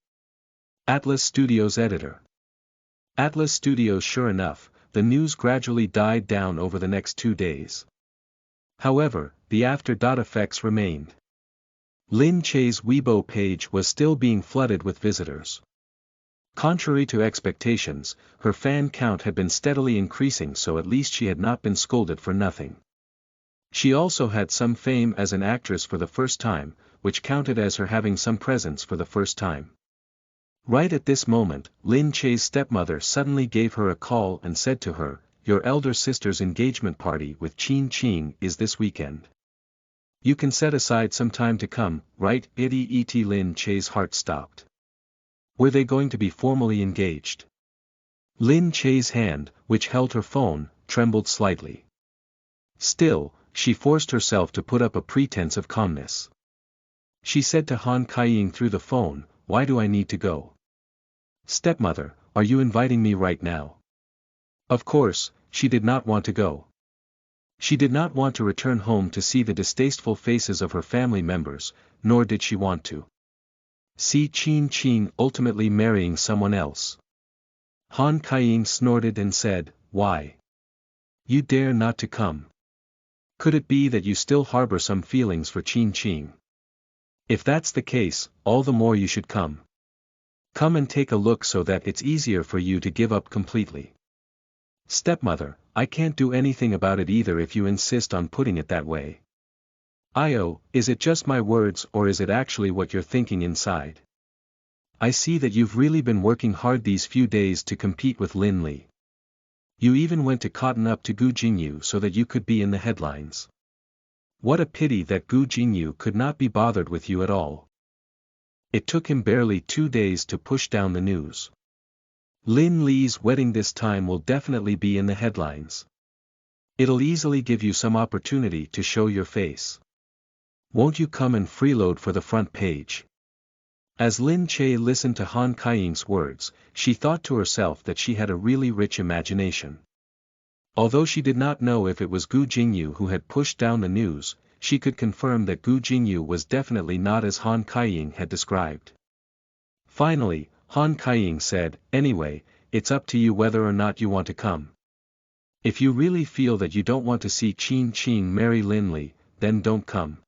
Atlas Studios editor. Atlas Studios. Sure enough, the news gradually died down over the next 2 days. However, the after-effects remained. Lin Che's Weibo page was still being flooded with visitors. Contrary to expectations, her fan count had been steadily increasing, so at least she had not been scolded for nothing. She also had some fame as an actress for the first time, which counted as her having some presence for the first time. Right at this moment, Lin Che's stepmother suddenly gave her a call and said to her, "Your elder sister's engagement party with Qin Qing is this weekend. You can set aside some time to come, right?" Lin Che's heart stopped. Were they going to be formally engaged? Lin Che's hand, which held her phone, trembled slightly. Still, she forced herself to put up a pretense of calmness. She said to Han Kaiying through the phone, "Why do I need to go?" "Stepmother, are you inviting me right now?" Of course, she did not want to go. She did not want to return home to see the distasteful faces of her family members, nor did she want to see Qin Qing ultimately marrying someone else. Han Kaiying snorted and said, "Why? You dare not to come? Could it be that you still harbor some feelings for Qin Qing? If that's the case, all the more you should come. Come and take a look so that it's easier for you to give up completely." "Stepmother, I can't do anything about it either if you insist on putting it that way. Is it just my words or is it actually what you're thinking inside? I see that you've really been working hard these few days to compete with Lin Li. You even went to cotton up to Gu Jingyu so that you could be in the headlines. What a pity that Gu Jingyu could not be bothered with you at all. It took him barely 2 days to push down the news. Lin Li's wedding this time will definitely be in the headlines. It'll easily give you some opportunity to show your face. Won't you come and freeload for the front page?" As Lin Che listened to Han Kaiying's words, she thought to herself that she had a really rich imagination. Although she did not know if it was Gu Jingyu who had pushed down the news, she could confirm that Gu Jingyu was definitely not as Han Kaiying had described. Finally, Han Kaiying said, "Anyway, it's up to you whether or not you want to come. If you really feel that you don't want to see Qin Qing marry Lin Li, then don't come."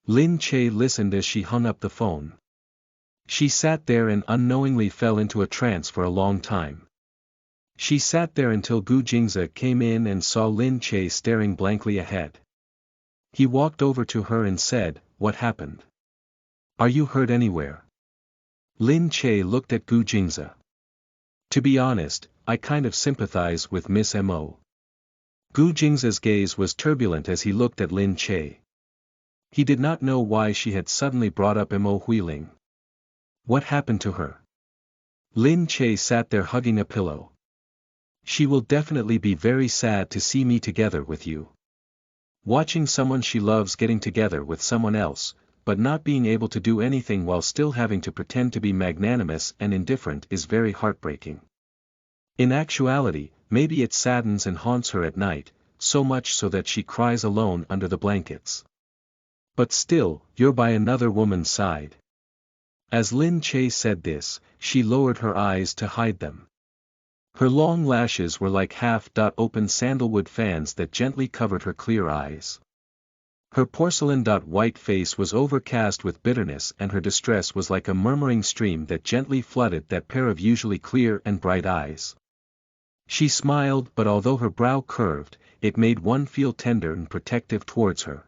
Lin Che listened as she hung up the phone. She sat there and unknowingly fell into a trance for a long time. She sat there until Gu Jingza came in and saw Lin Che staring blankly ahead. He walked over to her and said, "What happened? Are you hurt anywhere?" Lin Che looked at Gu Jingza. "To be honest, I kind of sympathize with Miss Mo." Gu Jingza's gaze was turbulent as he looked at Lin Che. He did not know why she had suddenly brought up Mo Huiling. What happened to her? Lin Che sat there hugging a pillow. "She will definitely be very sad to see me together with you. Watching someone she loves getting together with someone else, but not being able to do anything while still having to pretend to be magnanimous and indifferent is very heartbreaking. In actuality, maybe it saddens and haunts her at night, so much so that she cries alone under the blankets. But still, you're by another woman's side." As Lin Che said this, she lowered her eyes to hide them. Her long lashes were like half-open sandalwood fans that gently covered her clear eyes. Her porcelain-white face was overcast with bitterness, and her distress was like a murmuring stream that gently flooded that pair of usually clear and bright eyes. She smiled, but although her brow curved, it made one feel tender and protective towards her.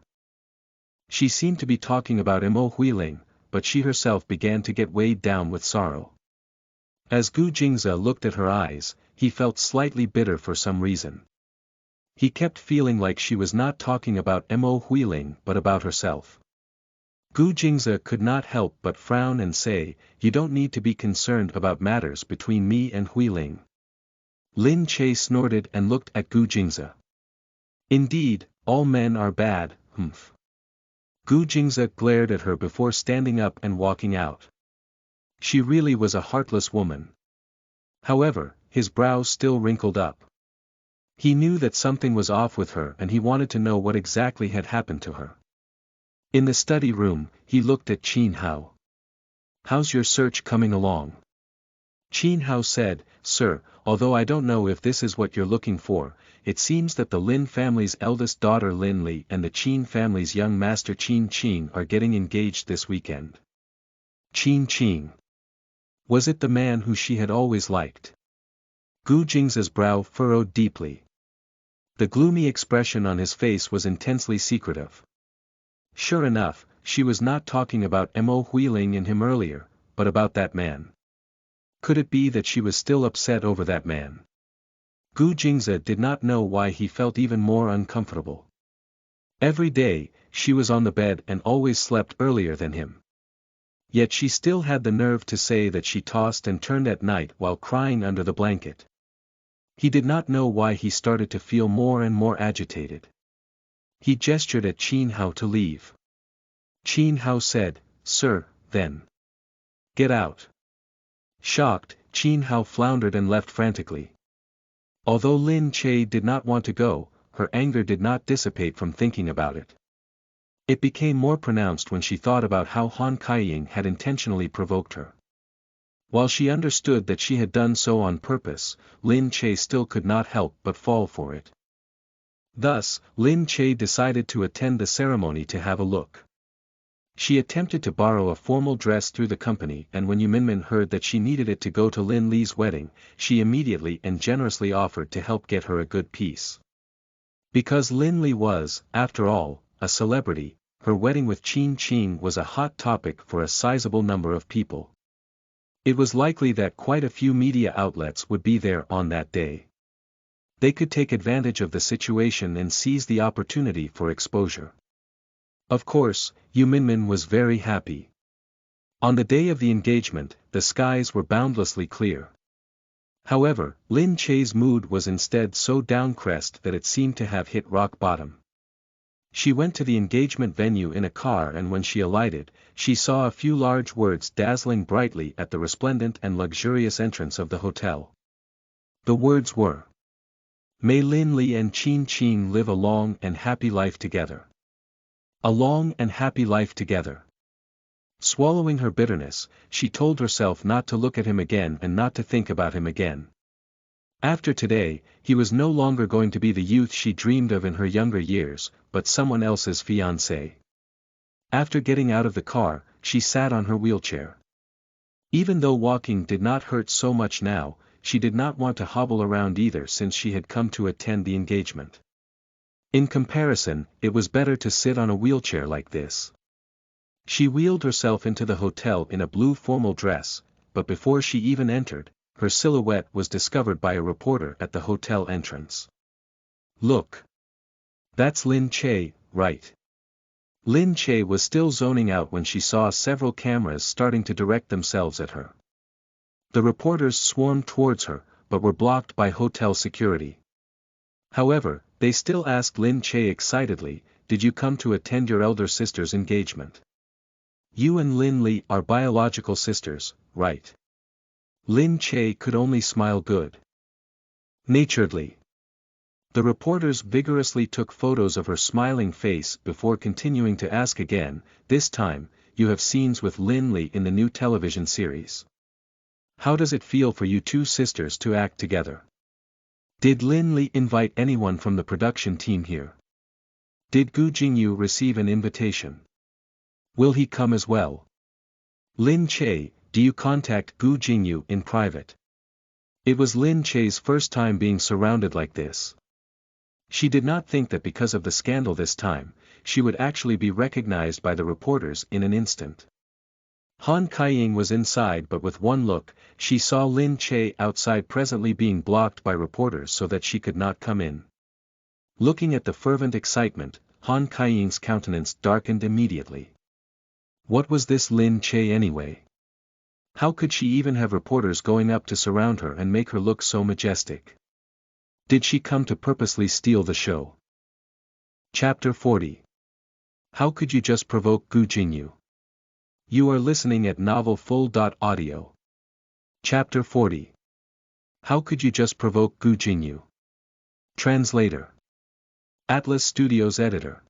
She seemed to be talking about Mo Huiling, but she herself began to get weighed down with sorrow. As Gu Jingze looked at her eyes, he felt slightly bitter for some reason. He kept feeling like she was not talking about Mo Huiling but about herself. Gu Jingze could not help but frown and say, "You don't need to be concerned about matters between me and Huiling." Lin Che snorted and looked at Gu Jingze. "Indeed, all men are bad, humph." Gu Jingze glared at her before standing up and walking out. She really was a heartless woman. However, his brows still wrinkled up. He knew that something was off with her and he wanted to know what exactly had happened to her. In the study room, he looked at Qin Hao. "How's your search coming along?" Qin Hao said, "Sir, although I don't know if this is what you're looking for, it seems that the Lin family's eldest daughter Lin Li and the Qin family's young master Qin Qing are getting engaged this weekend." Qin Qing. Was it the man who she had always liked? Gu Jingze's brow furrowed deeply. The gloomy expression on his face was intensely secretive. Sure enough, she was not talking about Mo Huiling and him earlier, but about that man. Could it be that she was still upset over that man? Gu Jingze did not know why he felt even more uncomfortable. Every day, she was on the bed and always slept earlier than him. Yet she still had the nerve to say that she tossed and turned at night while crying under the blanket. He did not know why he started to feel more and more agitated. He gestured at Qin Hao to leave. Qin Hao said, "Sir, then. Get out." Shocked, Qin Hao floundered and left frantically. Although Lin Che did not want to go, her anger did not dissipate from thinking about it. It became more pronounced when she thought about how Han Kaiying had intentionally provoked her. While she understood that she had done so on purpose, Lin Che still could not help but fall for it. Thus, Lin Che decided to attend the ceremony to have a look. She attempted to borrow a formal dress through the company, and when Yu Minmin heard that she needed it to go to Lin Li's wedding, she immediately and generously offered to help get her a good piece. Because Lin Li was, after all, a celebrity, her wedding with Qin Qing was a hot topic for a sizable number of people. It was likely that quite a few media outlets would be there on that day. They could take advantage of the situation and seize the opportunity for exposure. Of course, Yu Minmin was very happy. On the day of the engagement, the skies were boundlessly clear. However, Lin Che's mood was instead so downcrest that it seemed to have hit rock bottom. She went to the engagement venue in a car, and when she alighted, she saw a few large words dazzling brightly at the resplendent and luxurious entrance of the hotel. The words were, "May Lin Li and Qin Qing live a long and happy life together." A long and happy life together. Swallowing her bitterness, she told herself not to look at him again and not to think about him again. After today, he was no longer going to be the youth she dreamed of in her younger years, but someone else's fiancé. After getting out of the car, she sat on her wheelchair. Even though walking did not hurt so much now, she did not want to hobble around either, since she had come to attend the engagement. In comparison, it was better to sit on a wheelchair like this. She wheeled herself into the hotel in a blue formal dress, but before she even entered, her silhouette was discovered by a reporter at the hotel entrance. "Look. That's Lin Che, right?" Lin Che was still zoning out when she saw several cameras starting to direct themselves at her. The reporters swarmed towards her, but were blocked by hotel security. However, they still asked Lin Che excitedly, "Did you come to attend your elder sister's engagement? You and Lin Li are biological sisters, right?" Lin Che could only smile good-naturedly. The reporters vigorously took photos of her smiling face before continuing to ask again, "This time, you have scenes with Lin Li in the new television series?" How does it feel for you two sisters to act together? Did Lin Li invite anyone from the production team here? Did Gu Jingyu receive an invitation? Will he come as well? Lin Che, do you contact Gu Jingyu in private? It was Lin Che's first time being surrounded like this. She did not think that because of the scandal this time, she would actually be recognized by the reporters in an instant. Han Kaiying was inside, but with one look, she saw Lin Che outside presently being blocked by reporters so that she could not come in. Looking at the fervent excitement, Han Kaiying's countenance darkened immediately. What was this Lin Che anyway? How could she even have reporters going up to surround her and make her look so majestic? Did she come to purposely steal the show? Chapter 40. How could you just provoke Gu Jingyu? You are listening at novelfull.audio. Chapter 40. How could you just provoke Gu Jingyu? Translator. Atlas Studios Editor.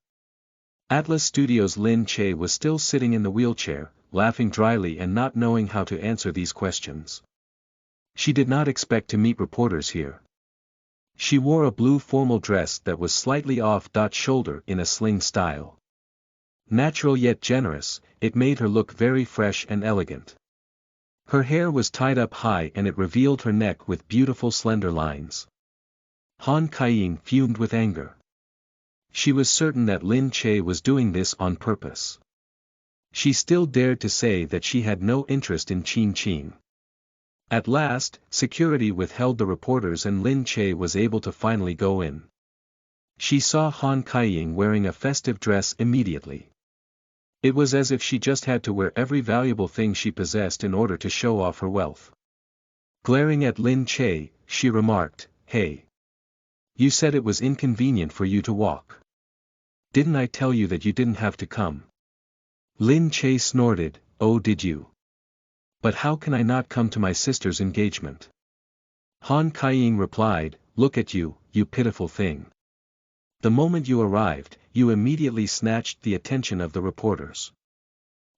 Atlas Studios' Lin Che was still sitting in the wheelchair, laughing dryly and not knowing how to answer these questions. She did not expect to meet reporters here. She wore a blue formal dress that was slightly off-shoulder in a sling style. Natural yet generous, it made her look very fresh and elegant. Her hair was tied up high and it revealed her neck with beautiful slender lines. Han Kaiying fumed with anger. She was certain that Lin Che was doing this on purpose. She still dared to say that she had no interest in Qin Qing. At last, security withheld the reporters and Lin Che was able to finally go in. She saw Han Kaiying wearing a festive dress immediately. It was as if she just had to wear every valuable thing she possessed in order to show off her wealth. Glaring at Lin Che, she remarked, "Hey. You said it was inconvenient for you to walk. Didn't I tell you that you didn't have to come?" Lin Che snorted, "Oh, did you? But how can I not come to my sister's engagement?" Han Kaiying replied, "Look at you, you pitiful thing. The moment you arrived, you immediately snatched the attention of the reporters.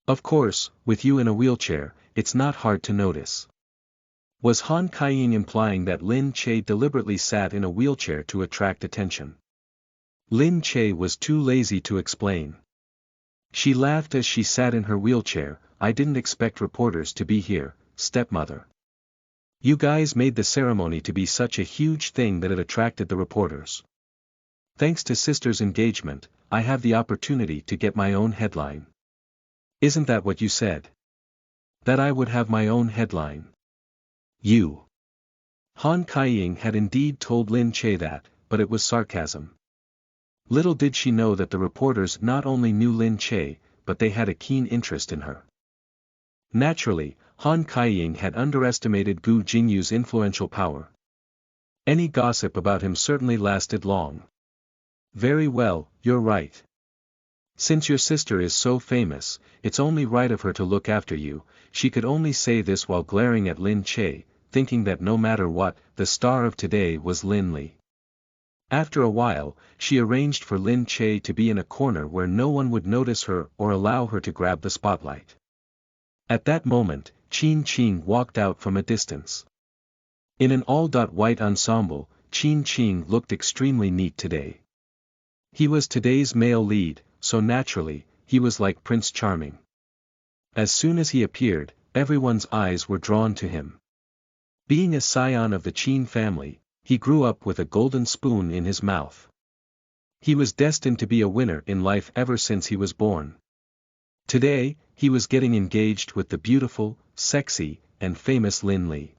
Of course, with you in a wheelchair, it's not hard to notice." Was Han Kaiying implying that Lin Che deliberately sat in a wheelchair to attract attention? Lin Che was too lazy to explain. She laughed as she sat in her wheelchair. "I didn't expect reporters to be here, stepmother. You guys made the ceremony to be such a huge thing that it attracted the reporters. Thanks to sister's engagement, I have the opportunity to get my own headline. Isn't that what you said? That I would have my own headline? You." Han Kaiying had indeed told Lin Che that, but it was sarcasm. Little did she know that the reporters not only knew Lin Che, but they had a keen interest in her. Naturally, Han Kaiying had underestimated Gu Jingyu's influential power. Any gossip about him certainly lasted long. "Very well, you're right. Since your sister is so famous, it's only right of her to look after you." She could only say this while glaring at Lin Che, thinking that no matter what, the star of today was Lin Li. After a while, she arranged for Lin Che to be in a corner where no one would notice her or allow her to grab the spotlight. At that moment, Qin Qing walked out from a distance. In an all-white ensemble, Qin Qing looked extremely neat today. He was today's male lead, so naturally, he was like Prince Charming. As soon as he appeared, everyone's eyes were drawn to him. Being a scion of the Qin family, he grew up with a golden spoon in his mouth. He was destined to be a winner in life ever since he was born. Today, he was getting engaged with the beautiful, sexy, and famous Lin Li.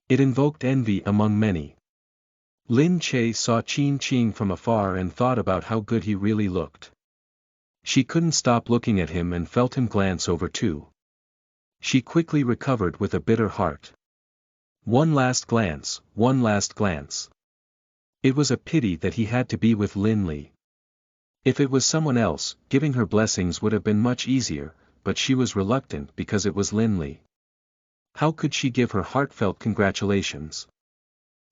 It invoked envy among many. Lin Che saw Qin Qing from afar and thought about how good he really looked. She couldn't stop looking at him and felt him glance over too. She quickly recovered with a bitter heart. One last glance, one last glance. It was a pity that he had to be with Lin Li. If it was someone else, giving her blessings would have been much easier, but she was reluctant because it was Lin Li. How could she give her heartfelt congratulations?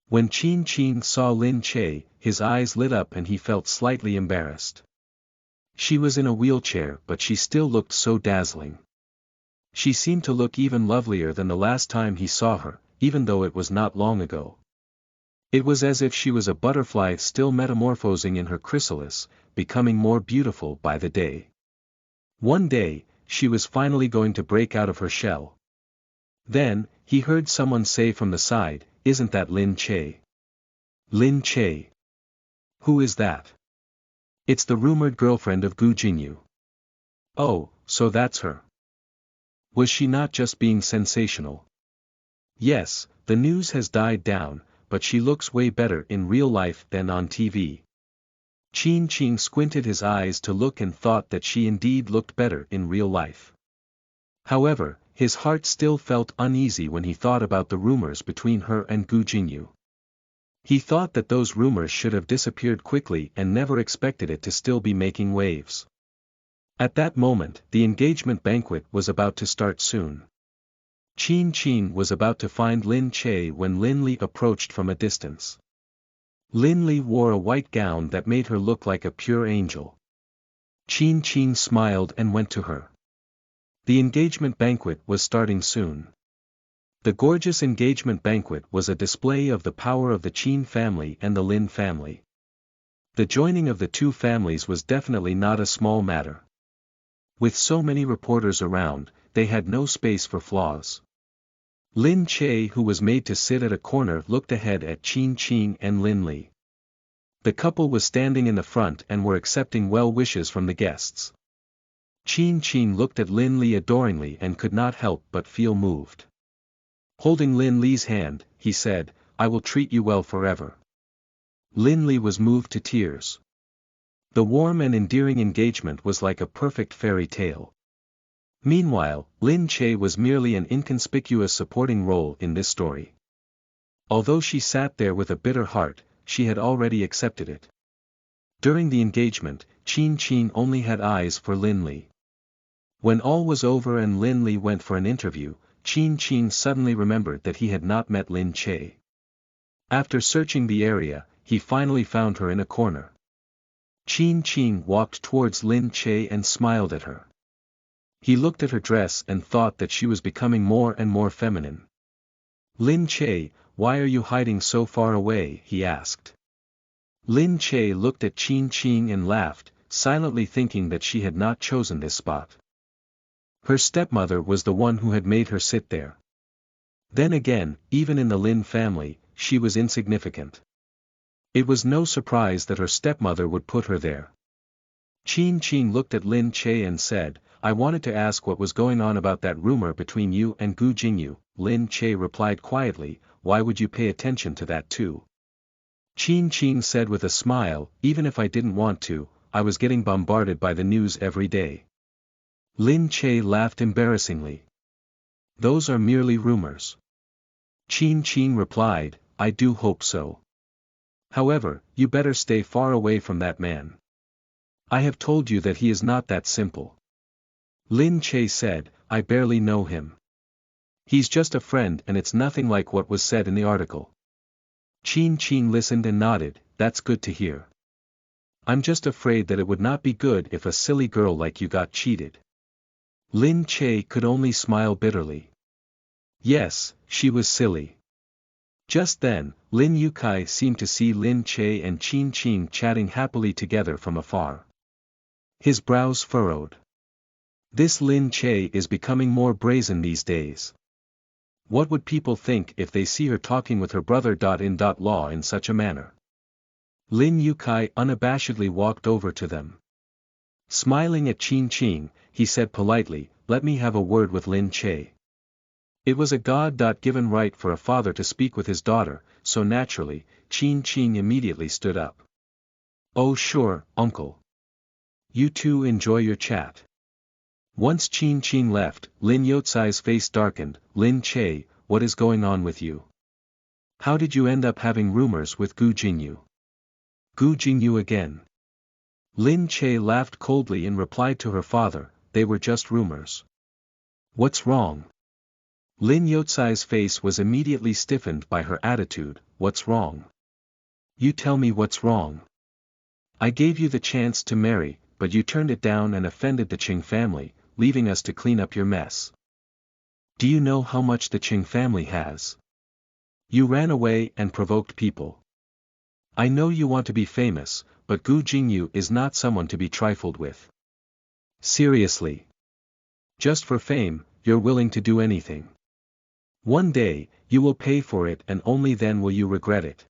When Qin Qing saw Lin Che, his eyes lit up and he felt slightly embarrassed. She was in a wheelchair but she still looked so dazzling. She seemed to look even lovelier than the last time he saw her, even though it was not long ago. It was as if she was a butterfly still metamorphosing in her chrysalis, becoming more beautiful by the day. One day, she was finally going to break out of her shell. Then, he heard someone say from the side, "Isn't that Lin Che?" "Lin Che? Who is that?" "It's the rumored girlfriend of Gu Jinyu." "Oh, so that's her." Was she not just being sensational? "Yes, the news has died down, but she looks way better in real life than on TV." Qin Qing squinted his eyes to look and thought that she indeed looked better in real life. However, his heart still felt uneasy when he thought about the rumors between her and Gu Jinyu. He thought that those rumors should have disappeared quickly and never expected it to still be making waves. At that moment, the engagement banquet was about to start soon. Qin Qin was about to find Lin Che when Lin Li approached from a distance. Lin Li wore a white gown that made her look like a pure angel. Qin Qin smiled and went to her. The engagement banquet was starting soon. The gorgeous engagement banquet was a display of the power of the Qin family and the Lin family. The joining of the two families was definitely not a small matter. With so many reporters around, they had no space for flaws. Lin Che, who was made to sit at a corner, looked ahead at Qin Qing and Lin Li. The couple was standing in the front and were accepting well wishes from the guests. Qin Qing looked at Lin Li adoringly and could not help but feel moved. Holding Lin Li's hand, he said, "I will treat you well forever." Lin Li was moved to tears. The warm and endearing engagement was like a perfect fairy tale. Meanwhile, Lin Che was merely an inconspicuous supporting role in this story. Although she sat there with a bitter heart, she had already accepted it. During the engagement, Qin Qin only had eyes for Lin Li. When all was over and Lin Li went for an interview, Qin Qin suddenly remembered that he had not met Lin Che. After searching the area, he finally found her in a corner. Qin Qin walked towards Lin Che and smiled at her. He looked at her dress and thought that she was becoming more and more feminine. "Lin Che, why are you hiding so far away?" he asked. Lin Che looked at Qin Qing and laughed, silently thinking that she had not chosen this spot. Her stepmother was the one who had made her sit there. Then again, even in the Lin family, she was insignificant. It was no surprise that her stepmother would put her there. Qin Qing looked at Lin Che and said, "I wanted to ask what was going on about that rumor between you and Gu Jinyu." Lin Che replied quietly, "Why would you pay attention to that too?" Qin Qing said with a smile, "Even if I didn't want to, I was getting bombarded by the news every day." Lin Che laughed embarrassingly. "Those are merely rumors." Qin Qing replied, "I do hope so. However, you better stay far away from that man. I have told you that he is not that simple." Lin Che said, "I barely know him. He's just a friend and it's nothing like what was said in the article." Qin Qing listened and nodded, "That's good to hear. I'm just afraid that it would not be good if a silly girl like you got cheated." Lin Che could only smile bitterly. Yes, she was silly. Just then, Lin Yukai seemed to see Lin Che and Qin Qing chatting happily together from afar. His brows furrowed. This Lin Che is becoming more brazen these days. What would people think if they see her talking with her brother-in-law in such a manner? Lin Yukai unabashedly walked over to them. Smiling at Qin Qing, he said politely, "Let me have a word with Lin Che." It was a God-given right for a father to speak with his daughter, so naturally, Qin Qing immediately stood up. "Oh sure, uncle. You two enjoy your chat." Once Qin Qing left, Lin Yotsai's face darkened. "Lin Che, what is going on with you? How did you end up having rumors with Gu Jinyu?" "Gu Jinyu again?" Lin Che laughed coldly in reply to her father, "They were just rumors." "What's wrong?" Lin Yotsai's face was immediately stiffened by her attitude. "What's wrong? You tell me what's wrong. I gave you the chance to marry, but you turned it down and offended the Qing family, leaving us to clean up your mess. Do you know how much the Qing family has? You ran away and provoked people. I know you want to be famous, but Gu Jingyu is not someone to be trifled with. Seriously. Just for fame, you're willing to do anything. One day, you will pay for it and only then will you regret it.